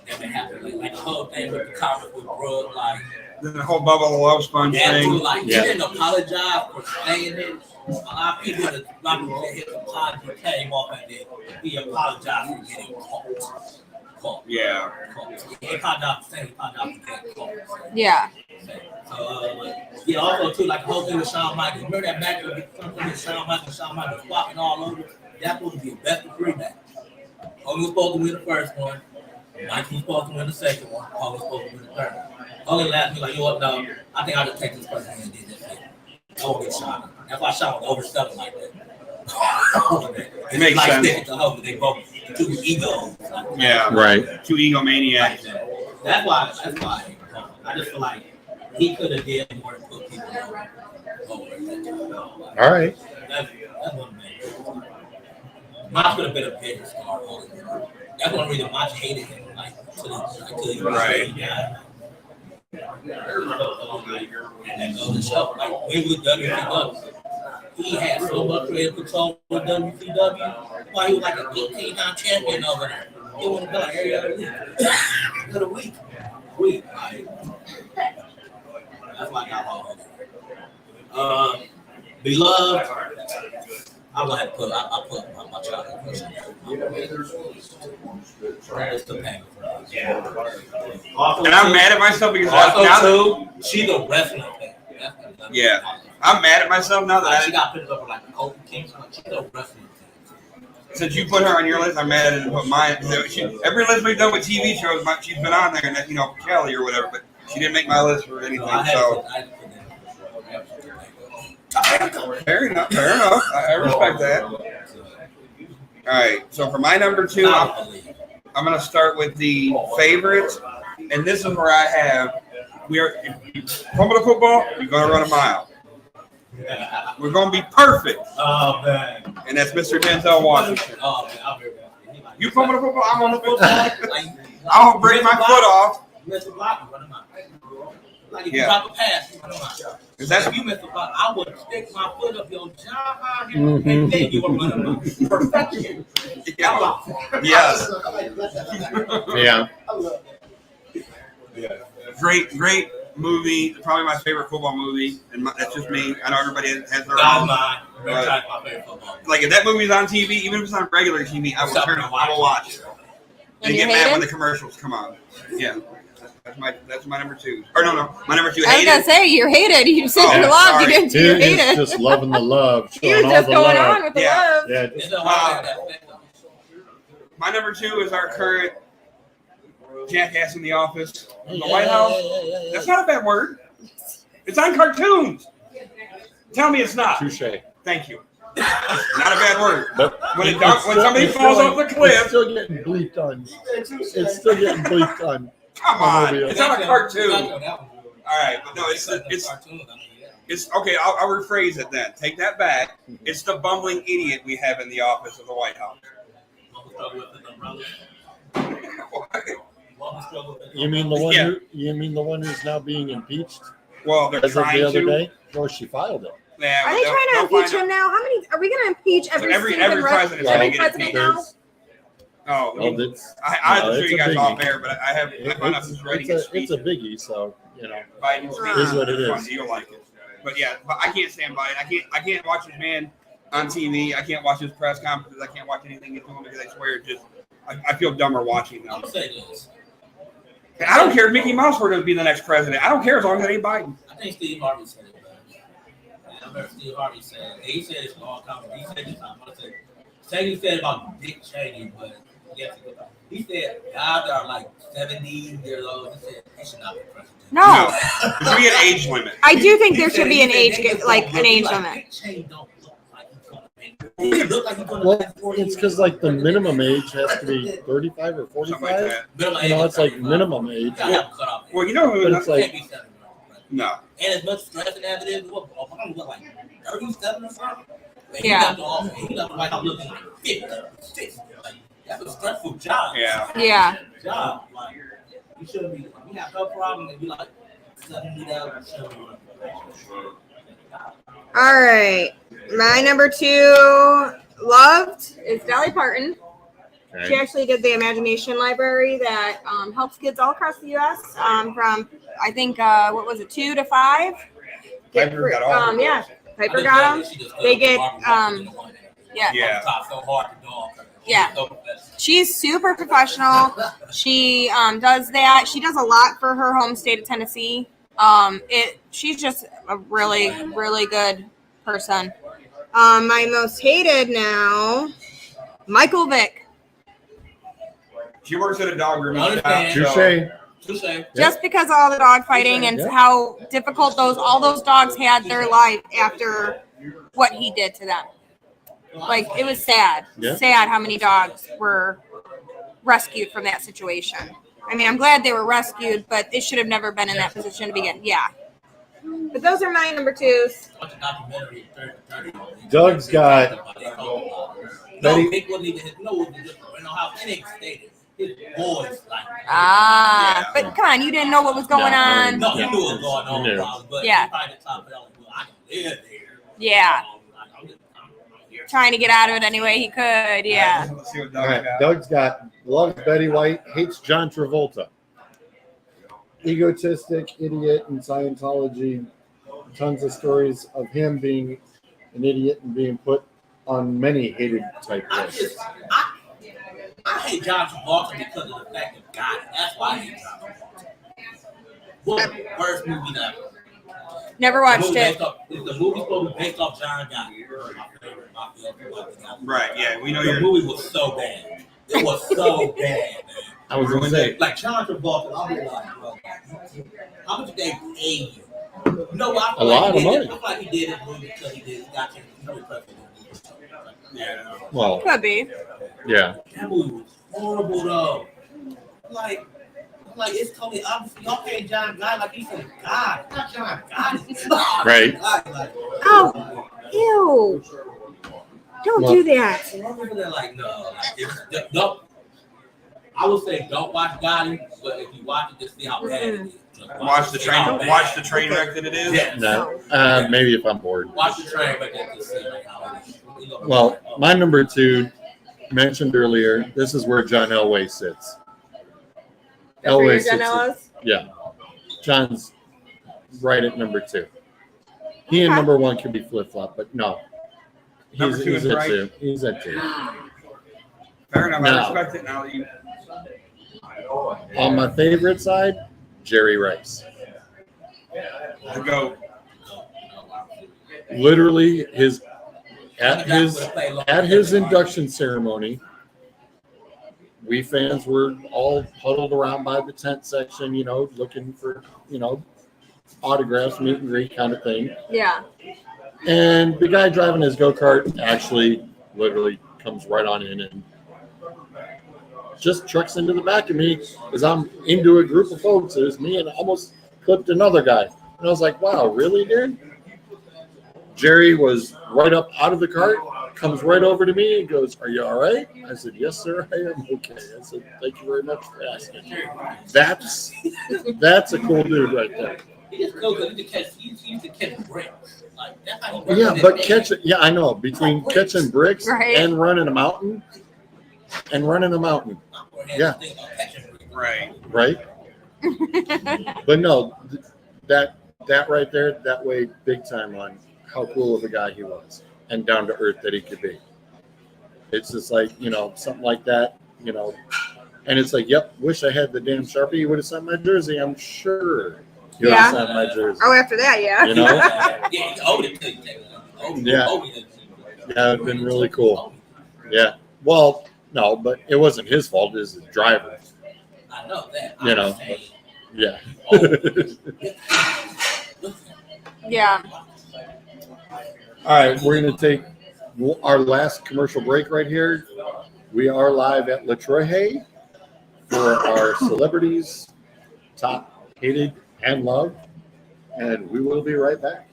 That been happening. Like the whole thing with the comment with Brooke, like The whole Bubba the Love Sponge that thing. dude, like he didn't apologize for saying it. A lot of people said his apology came off and then he apologized for getting caught. Yeah. He apologized for saying he apologized for getting caught. Yeah. Yeah, also too, like the whole thing with Shawn Michaels. Remember that match with Shawn Michaels flopping all over? That's supposed to be a best of 3 match. Hogan was supposed to win the first one. Mike was supposed to win the second one. Hogan was supposed to win the third one. Hogan laughed at me like, you know what, no, I think I'll just take this person and did this thing. I won't get shot. That's why Shawn was overstepping like that. It makes like sense. To Hogan, they both two egos. Yeah. Right. 2 egomaniacs. That's why I just feel like he could have did more to put people over. All right. That's one thing. Mach would have been a bigger star. That's one reason Mach hated him. Like, Right. Yeah. And that goes to show. Like, when he was WCW, he had so much creative control with WCW. Why he was like an 18-time champion over there. He wouldn't have done every other week. For the week. Like, that's why I got all Beloved. I'm gonna have to put my childhood person. It's the pain. And I'm mad at myself because she's a wrestling fan. Yeah. I'm mad at myself now that she got picked up with like Kofi Kingston. She's a wrestling fan. Since you put her on your list, I'm mad at her to put mine. Every list we've done with TV shows, she's been on there, and you know, Kelly or whatever, but she didn't make my list for anything. So fair enough. I respect that. All right. So for my number 2, I'm going to start with the favorites, and this is where I have. We're pumping the football. We're going to run a mile. We're going to be perfect. Oh man! And that's Mr. Denzel Washington. Oh man! You pumping the football? I'm on the football. I'll break my foot off. Miss a block, run him out. Like if you Yeah. drop a pass, you run him out. If you miss a block, I would stick my foot up your jaw and then you would run him out. Perfection. Yeah. Yes. Yeah. Great movie. Probably my favorite football movie, and that's just me. I know everybody has their Not own. mine. But, like if that movie's on TV, even if it's on regular TV, I will turn it. I will watch it. And you get hate mad him? when the commercials come on. Yeah. That's my number 2. Or no, my number 2. I was gonna say you're hated. You said Oh, you loved. sorry. You didn't do He you is hated. just loving the love. You're showing all just the going love. on with the Yeah. love. Yeah. It's Just, a hard My number 2 is our current jackass in the office in the White House. That's not a bad word. It's on cartoons. Tell me it's not. touche. Thank you. Not a bad word. But When it's somebody still- falls off the cliff, it's still getting bleeped on. It's still getting bleeped on. come on. movie. It's not a cartoon. All All right, but no, it's okay. I'll rephrase it then. Take that back. It's the bumbling idiot we have in the office of the White House. You mean the one? Yeah. You mean the one who's now being impeached? Well, they're As of trying the other to. day? No, she filed it. Yeah, Are they trying to impeach him now? How many are we gonna impeach every Every president's gonna get president impeached. now? Oh, Well, it's, I have to show it's you a guys biggie. off air, but I found out who's writing his speech. it's a biggie, so you know. Biden's speech. It is what it is. Fun, you'll like it. But yeah, but I can't stand Biden. I can't watch this man on TV. I can't watch his press conferences. I can't watch anything he's doing because I swear it just I feel dumber watching them. I'm gonna say this. And I don't care if Mickey Mouse were to be the next president. I don't care as long as it ain't Biden. I think Steve Harvey said it best. I remember Steve Harvey said, he said it's long time. He said this, I'm going to say he said about Dick Cheney, but yes, he said guys that are like 70 years old, he said they should not be president. No, There should be an age limit. I do think there should be an He age, said they like just an don't age look limit. Dick Cheney don't look like he's going to make it. He look like he's going to Well, last 40 it's years. because like the minimum age has to be 35 or Something like 45. that. Minimum You know, age it's like 35. minimum age. You gotta have a cutoff age. Well, you know who? But it's like- Can't be 70. No. And as much stress as it is, what Obama was like 37 or something. And he Yeah. got the office. He got the White House looking like 50, 60. Like, that's a stressful job. Yeah. Yeah. Job. Like, you shouldn't be. We have no problem and be like 70 down. All right. My number 2 loved is Dolly Parton. Okay. She actually did the Imagination Library that helps kids all across the U.S. From, I think, what was it, 2 to 5? Piper got all her yeah, books. Piper got them. They get, yeah. Yeah. Yeah. She's super professional. She does that. She does a lot for her home state of Tennessee. She's just a really, really good person. My most hated now, Michael Vick. She works at a dog grooming Touche. Just because of all the dog fighting and how difficult all those dogs had their life after what he did to them. Like, it was sad. Yeah. Sad how many dogs were rescued from that situation. I mean, I'm glad they were rescued, but they should have never been in that position to begin. Yeah. But those are my number 2s. Doug's got Betty. But come on, you didn't know what was going on. No, he knew what was going on. But Yeah. Yeah. Trying to get out of it any way he could. Yeah. Let's see what All Doug right. got. Doug's got loves Betty White, hates John Travolta. Egotistic, idiot in Scientology. Tons of stories of him being an idiot and being put on many hated type lists. I hate John Travolta because of the fact of God. That's why I hate John Travolta. What worst movie ever? Never watched it. If the movie's supposed to be based off John Gotti, Right, yeah, we know the you're. movie was so bad. It was so bad, man. I was gonna say, Like John Travolta, I'll be like, bro, how much did they pay you? No, I A lot of money. I feel like he did it because he did. Got you. Yeah. well, Could be. yeah. That movie was horrible though. Like it's totally obvious. Y'all pay John Gotti like he's from God. Not John Gotti. Right. Oh, ew. Don't do that. They're like, no. No. I would say don't watch Gotti, but if you watch it, just see how bad it is. Watch the train wreck that it is. Yeah. No. Maybe if I'm bored. Watch the train wreck and just see how it is. Well, my number 2, mentioned earlier, this is where John Elway sits. Elway sits. Yeah. John's right at number 2. He and number 1 could be flip-flop, but no. Number 2 is at right. 2. He's at 2. Fair enough. Now- I respect it now that you. On my favorite side, Jerry Rice. Go. Literally, at his induction ceremony, we fans were all huddled around by the tent section, looking for, autographs, meet and greet kind of thing. Yeah. And the guy driving his go-kart actually literally comes right on in and just trucks into the back of me as I'm into a group of folks. It was me and almost clipped another guy. And I was like, wow, really, dude? Jerry was right up out of the cart, comes right over to me and goes, "Are you all right?" I said, "Yes, sir, I am okay." I said, "Thank you very much for asking." That's a cool dude right there. He just goes to catch bricks. Like, that's how he Yeah, but I know. Between catching bricks Right. and running a mountain. Yeah. Right. Right? But no, that right there, that weighed big time on how cool of a guy he was and down to earth that he could be. It's just like, something like that, and it's like, yep, wish I had the damn Sharpie. You would have signed my jersey, I'm sure. You would have signed my jersey. Oh, after that, yeah. Yeah, he owed it to you. Yeah. Yeah, it'd been really cool. Yeah. Well, no, but it wasn't his fault. It was his driver. I know that. Yeah. Yeah. All right, we're going to take our last commercial break right here. We are live at Troje for our celebrities, top hated and loved, and we will be right back.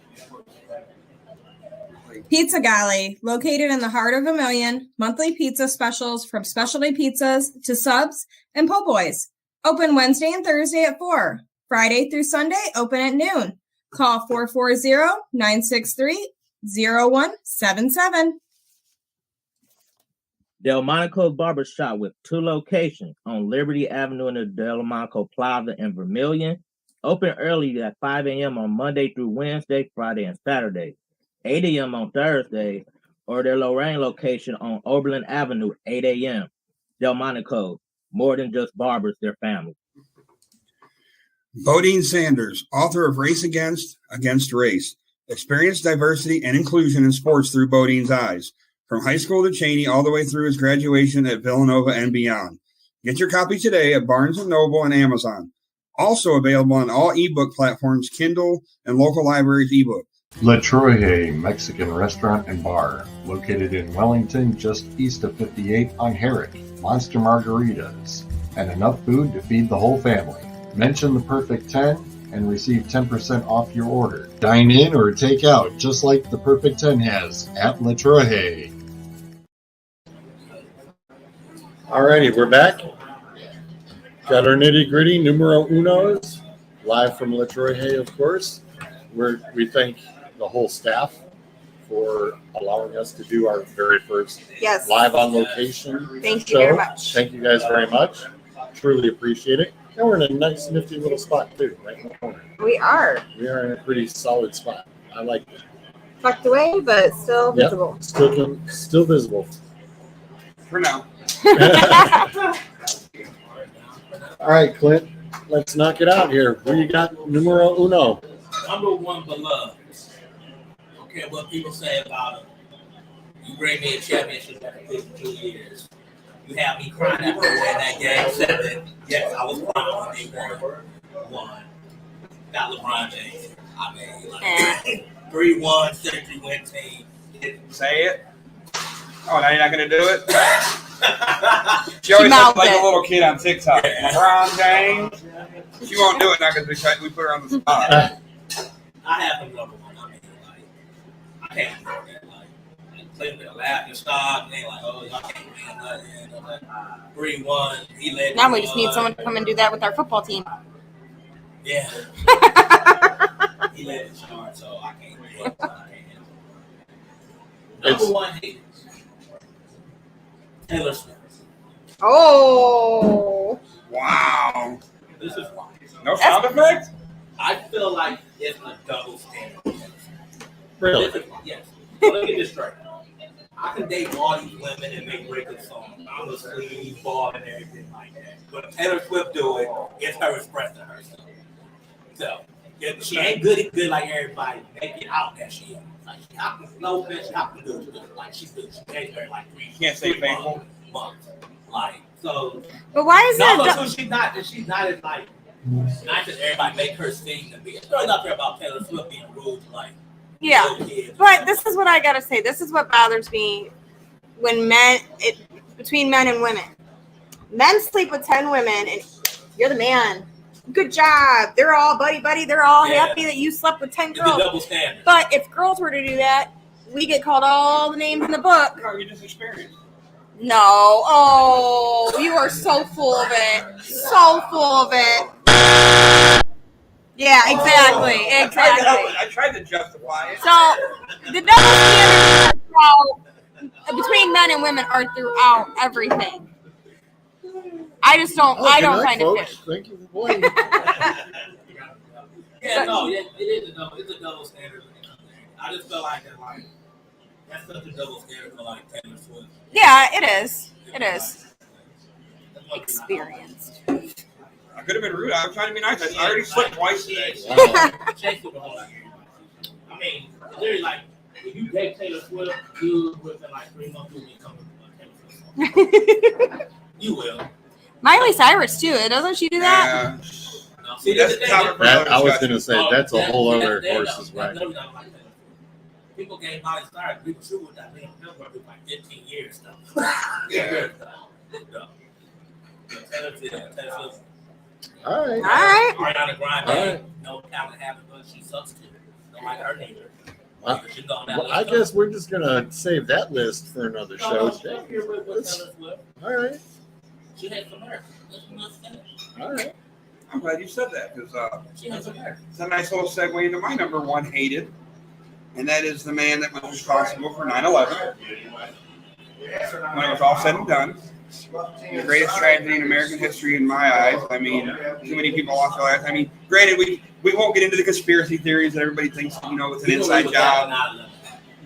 Pizza Galley, located in the heart of Vermilion, monthly pizza specials from specialty pizzas to subs and po' boys. Open Wednesday and Thursday at 4. Friday through Sunday, open at noon. Call 440-963-0177. Delmonico's Barbershop with 2 locations on Liberty Avenue in the Delmonico Plaza in Vermilion. Open early at 5 a.m. on Monday through Wednesday, Friday, and Saturday. 8 a.m. on Thursday, or their Lorraine location on Oberlin Avenue, 8 a.m. Delmonico, more than just barbers, their family. Bodine Sanders, author of Race Against Race. Experience diversity and inclusion in sports through Bodine's eyes. From high school to Cheney, all the way through his graduation at Villanova and beyond. Get your copy today at Barnes & Noble and Amazon. Also available on all ebook platforms, Kindle, and local libraries ebook. Le Troje Mexican Restaurant and Bar, located in Wellington, just east of 58 on Herrick. Monster margaritas, and enough food to feed the whole family. Mention the Perfect 10 and receive 10% off your order. Dine in or take out, just like the Perfect 10 has at Le Troje. Alrighty, we're back. Got our nitty gritty numero unos, live from La Troje, of course. We thank the whole staff for allowing us to do our very first live on location. Thank you very much. Thank you guys very much. Truly appreciate it. And we're in a nice, nifty little spot too, right in the corner. We are. We are in a pretty solid spot. I like it. Tucked away, but still visible. Still visible. For now. All right, Clint, let's knock it out here. Who you got numero uno? Number 1, beloved. I don't care what people say about it. You bring me a championship after 52 years. You have me crying after winning that game 7. Yes, I was crying when they won. Got LeBron James. I mean, like 3-1, 73-win team. Say it. Oh, now you're not going to do it? She always looks like a little kid on TikTok. LeBron James. She won't do it now because we put her on the spot. I have him number 1. I mean, like, I can't do that. Like, play with a laughing stock. They like, oh, y'all can't win nothing. 3-1. He led. Now we just need someone to come and do that with our football team. Yeah. He led the charge, so I can't do it. Number 1 haters. Taylor Swift. Oh. Wow. This is why. No sound effects? I feel like it's a double standard. Really? Yes. So let me get this straight. I can date all these women and make breakup songs. I'm a sleeve, ball, and everything like that. But Taylor Swift do it, it's her expressing herself. So if she ain't good like everybody, make it out that she is. Like she hop to slow bitch, she hop to do it. Like she do. She takes her like 3 Can't say faithful months. Like so. But why is that? No, she's not as like nice as everybody make her seem to be. It's really not fair about Taylor Swift being rude to like. Yeah, but this is what I gotta say. This is what bothers me when between men and women. Men sleep with 10 women, and you're the man. Good job. They're all buddy. They're all happy that you slept with 10 girls. Double standard. But if girls were to do that, we get called all the names in the book. No, you just experienced. No. Oh, you are so full of it. So full of it. Yeah, exactly. I tried to justify it. So the double standards between men and women are throughout everything. I just don't. I don't find it fair. Thank you for playing. It's a double standard. I just feel like that's such a double standard for like Taylor Swift. Yeah, it is. It is. Experienced. I could have been rude. I was trying to be nice. I already slipped twice today. I mean, literally, like, if you date Taylor Swift, you within like 3 months you'll be coming to Taylor Swift. You will. Miley Cyrus too. Doesn't she do that? Yeah. No, see, That's the topic for another I was discussion. going to say, that's a whole other horse's right. ride. People gave Miley Cyrus people shoot with that thing for like 15 years though. Yeah. Taylor Swift. All right. Ariana Grande, Right. no talent having, but she sucks too. Don't like her neither. Well, I guess we're just going to save that list for another show. All right. She had some hair. All right. I'm glad you said that because She had some hair. it's a nice little segue into my number 1 hated, and that is the man that was responsible for 9/11. when it was all said and done, the greatest tragedy in American history in my eyes. I mean, too many people lost their lives. I mean, granted, we won't get into the conspiracy theories that everybody thinks, it's an inside job.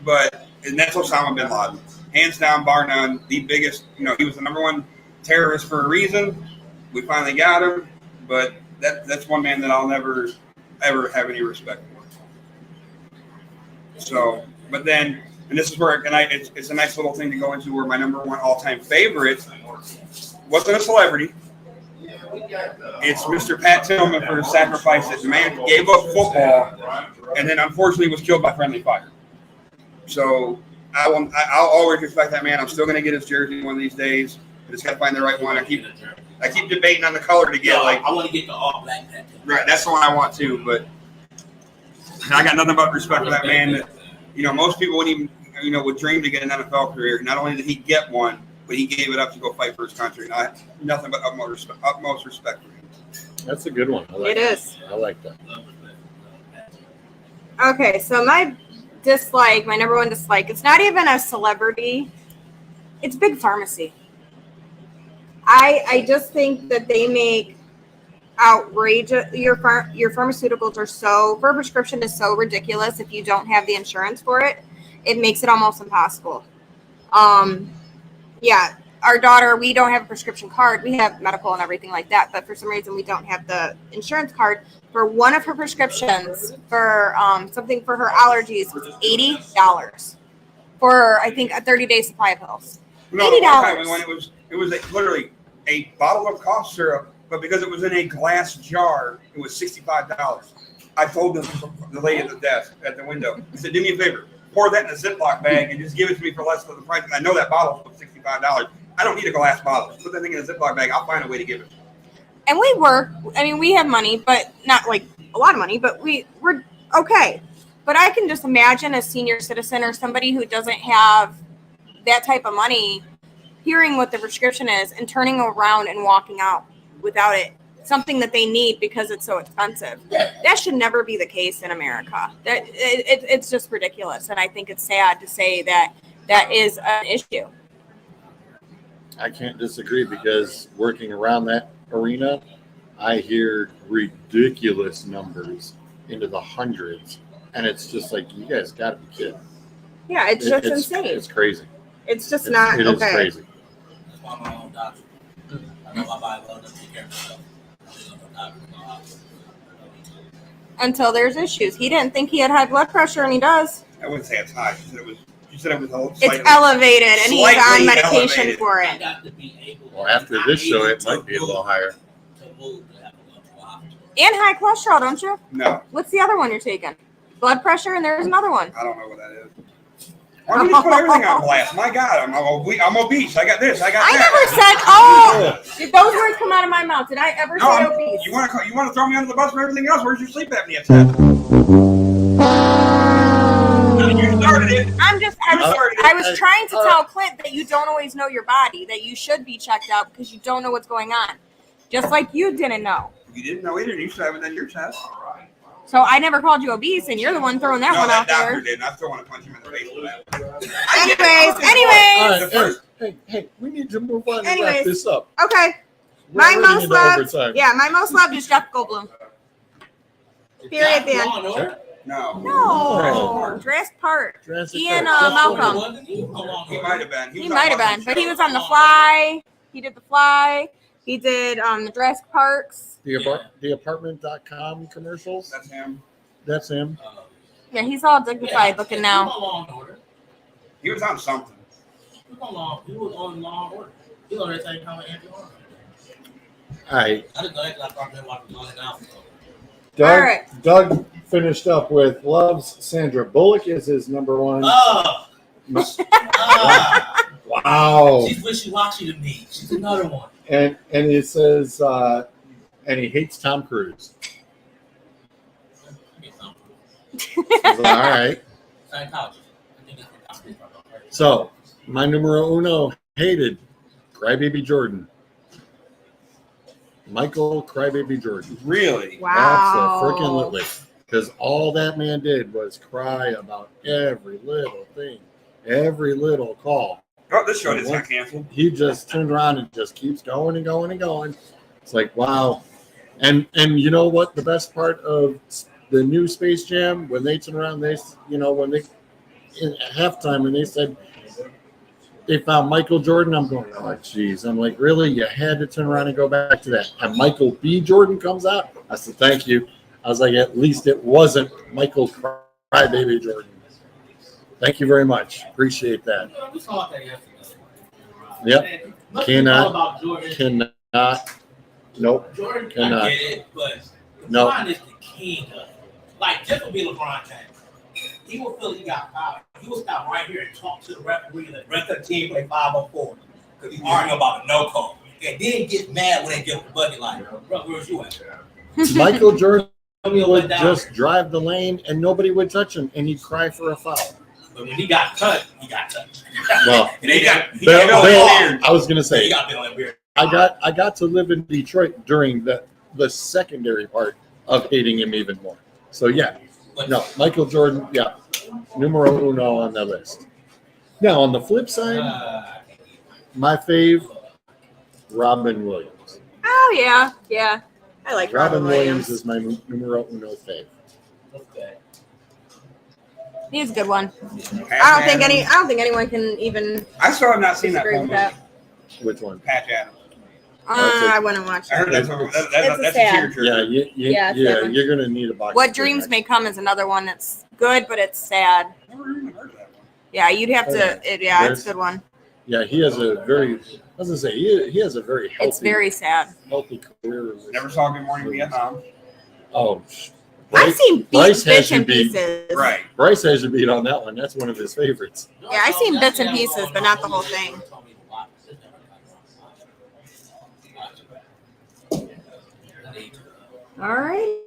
But, and that's Osama bin Laden. Hands down, bar none, the biggest, he was the number one terrorist for a reason. We finally got him. But that's one man that I'll never, ever have any respect for. So, but then, and this is where, it's a nice little thing to go into where my number one all-time favorite wasn't a celebrity. It's Mr. Pat Tillman for the sacrifice that the man gave up football and then unfortunately was killed by friendly fire. So I'll always respect that man. I'm still going to get his jersey one of these days. I just got to find the right one. I keep debating on the color to get I want to get the all black Pat Tillman. Right, that's the one I want too. But I got nothing but respect for that man. That, most people wouldn't even would dream to get an NFL career. Not only did he get one, but he gave it up to go fight for his country. And I have nothing but utmost respect for him. That's a good one. It is. I like that. Okay, so my number one dislike, it's not even a celebrity. It's Big Pharmacy. I just think that they make outrageous. Your pharmaceuticals are for prescription is so ridiculous. If you don't have the insurance for it, it makes it almost impossible. Yeah, our daughter, we don't have a prescription card. We have medical and everything like that, but for some reason we don't have the insurance card. For one of her prescriptions for something for her allergies was $80 for I think a 30-day supply of pills. $80. When it was literally a bottle of cough syrup, but because it was in a glass jar, it was $65. I told the lady at the desk at the window. I said, "Do me a favor, pour that in a Ziploc bag and just give it to me for less than the price. I know that bottle was $65. I don't need a glass bottle. Just put that thing in a Ziploc bag. I'll find a way to give it." And we have money, but not like a lot of money, but we're okay. But I can just imagine a senior citizen or somebody who doesn't have that type of money hearing what the prescription is and turning around and walking out without it, something that they need because it's so expensive. That should never be the case in America. It's just ridiculous. And I think it's sad to say that is an issue. I can't disagree because working around that arena, I hear ridiculous numbers into the hundreds. And it's just like, you guys got to be kidding. Yeah, it's just insane. It's crazy. It's just not okay. It is crazy. That's why I'm my own doctor. I know my body well enough to take care of myself. Until there's issues. He didn't think he had high blood pressure, and he does. I wouldn't say it's high. She said it was it's elevated, and he's on medication for it. Well, after this show, it might be a little higher. And high cholesterol, don't you? No. What's the other one you're taking? Blood pressure, and there's another one. I don't know what that is. Why don't you just put everything on blast? My God, I'm obese. I got this. I got that. Did those words come out of my mouth? Did I ever say obese? You want to throw me under the bus for everything else? Where's your sleep apnea test? You started it. I was trying to tell Clint that you don't always know your body, that you should be checked out because you don't know what's going on. Just like you didn't know. You didn't know either. You should have it on your test. So I never called you obese, and you're the one throwing that one out there. No, that doctor did. I still want to punch him in the face for that. Anyways. Hey, we need to move on and wrap this up. Okay. My most loved is Jeff Goldblum. Period. Then. No. Jurassic Park. Ian Malcolm. He might have been. He might have been, but he was on The Fly. He did The Fly. He did the Jurassic Parks. The apartment.com commercials. That's him. Yeah, he's all dignified looking now. He was on something. He was on Law and Order. He was on everything coming Andrew Arnold. All right. I didn't know that because I thought they were now. Doug finished up with loves Sandra Bullock is his number one. Wow. She's wishy-washy to me. She's another one. And he says, and he hates Tom Cruise. All right. So, my numero uno hated Crybaby Jordan. Michael Crybaby Jordan. Really? Wow. Absolutely. Because all that man did was cry about every little thing, every little call. Oh, this show just got canceled. He just turned around and just keeps going and going and going. It's like, wow. And you know what? The best part of the new Space Jam, when they turned around, when they in halftime, when they said they found Michael Jordan, I'm going, oh, geez. I'm like, really? You had to turn around and go back to that. And Michael B. Jordan comes out. I said, thank you. I was like, at least it wasn't Michael Crybaby Jordan. Thank you very much. Appreciate that. We saw that yesterday. Yep. Cannot. Nope. Jordan, Cannot. I get it, but Nope. LeBron is the king of it. Like, this will be LeBron James. He will feel he got power. He will stop right here and talk to the referee and the rest of the team play 5-on-4 because he's arguing about a no call. And then get mad when they get the bucket like, bro, where's you at? Michael Jordan would just drive the lane and nobody would touch him, and he'd cry for a foul. But when he got touched, he got touched. Well, And they got Bill, I was gonna he say, got Bill and Beard. I got to live in Detroit during the secondary part of hating him even more. So yeah, no, Michael Jordan, yeah, numero uno on the list. Now on the flip side, my fave, Robin Williams. Oh yeah. I like Robin Robin Williams Williams. is my numero uno fave. Okay. He's a good one. I don't think anyone can even I still have not seen that disagree film. with that. Which one? Patch Adams. I wouldn't watch I heard it. that's It's a sad. tearjerker. Yeah, Yeah, it's you're gonna need a box. What of Dreams Kleenex. May Come is another one that's good, but it's sad. Never even heard of that one. Yeah, you'd have to. It's a good one. Yeah, he has a very. I was gonna say he has a very healthy. It's very sad. healthy career. Never saw Good Morning Vietnam. Oh, I've seen Bryce has bits you and beat. pieces. Right. Bryce has you beat on that one. That's one of his favorites. Yeah, I've seen bits and pieces, but not the whole thing. All right.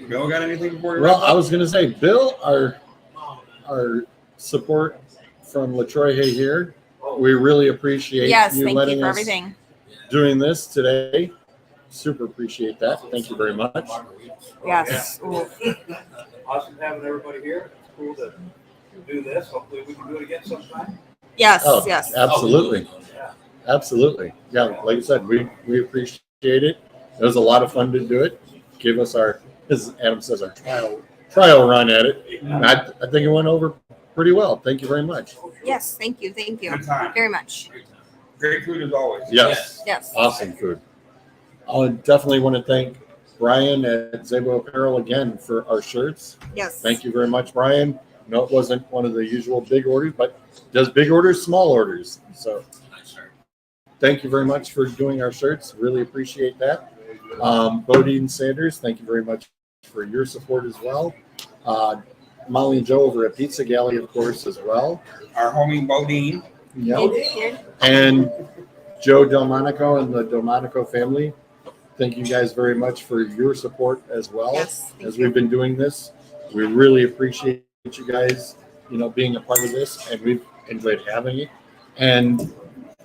Bill got anything for you? Well, I was gonna say, Bill, our support from LaTroy Hay here. We really appreciate Yes, you thank letting you for us everything. doing this today. Super appreciate that. Thank you very much. Yes. Ooh. Awesome having everybody here. It's cool to do this. Hopefully we can do it again sometime. Yes. Oh, Yes. absolutely. Yeah. Absolutely. Yeah, like I said, we appreciate it. It was a lot of fun to do it. Give us our, as Adam says, our trial run at it. And I think it went over pretty well. Thank you very much. Yes. Thank you. Thank you Good time. very much. Great food as always. Yes. Yes. Awesome food. I definitely want to thank Brian at Zabo Apparel again for our shirts. Yes. Thank you very much, Brian. No, it wasn't one of the usual big orders, but does big orders, small orders. So thank you very much for doing our shirts. Really appreciate that. Bodine Sanders, thank you very much for your support as well. Molly and Joe over at Pizza Galley, of course, as well. Our homie Bodine. Yep. And Joe Delmonico and the Delmonico family. Thank you guys very much for your support as well. Yes, thank as you. we've been doing this. We really appreciate you guys, being a part of this, and we've enjoyed having it. And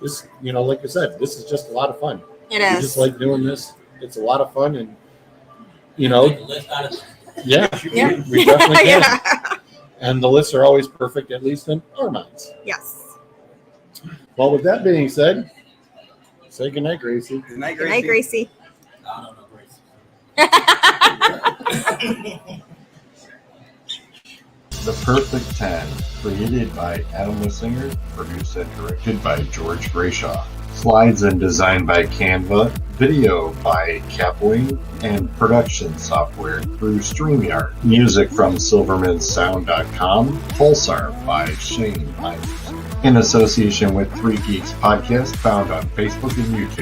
this, like I said, this is just a lot of fun. It We is. just like doing this. It's a lot of fun, and yeah, Yeah. we definitely can. Yeah. And the lists are always perfect, at least in our minds. Yes. Well, with that being said, say goodnight, Gracie. Good night, Good night, Gracie. I don't know, Grace. The Perfect 10, created by Adam Wissinger, produced and directed by George Grayshaw. Slides and designed by Canva, video by Capwing, and production software through StreamYard. Music from SilvermanSound.com, Pulsar by Shane Myers. In association with 3 Geeks Podcast, found on Facebook and YouTube.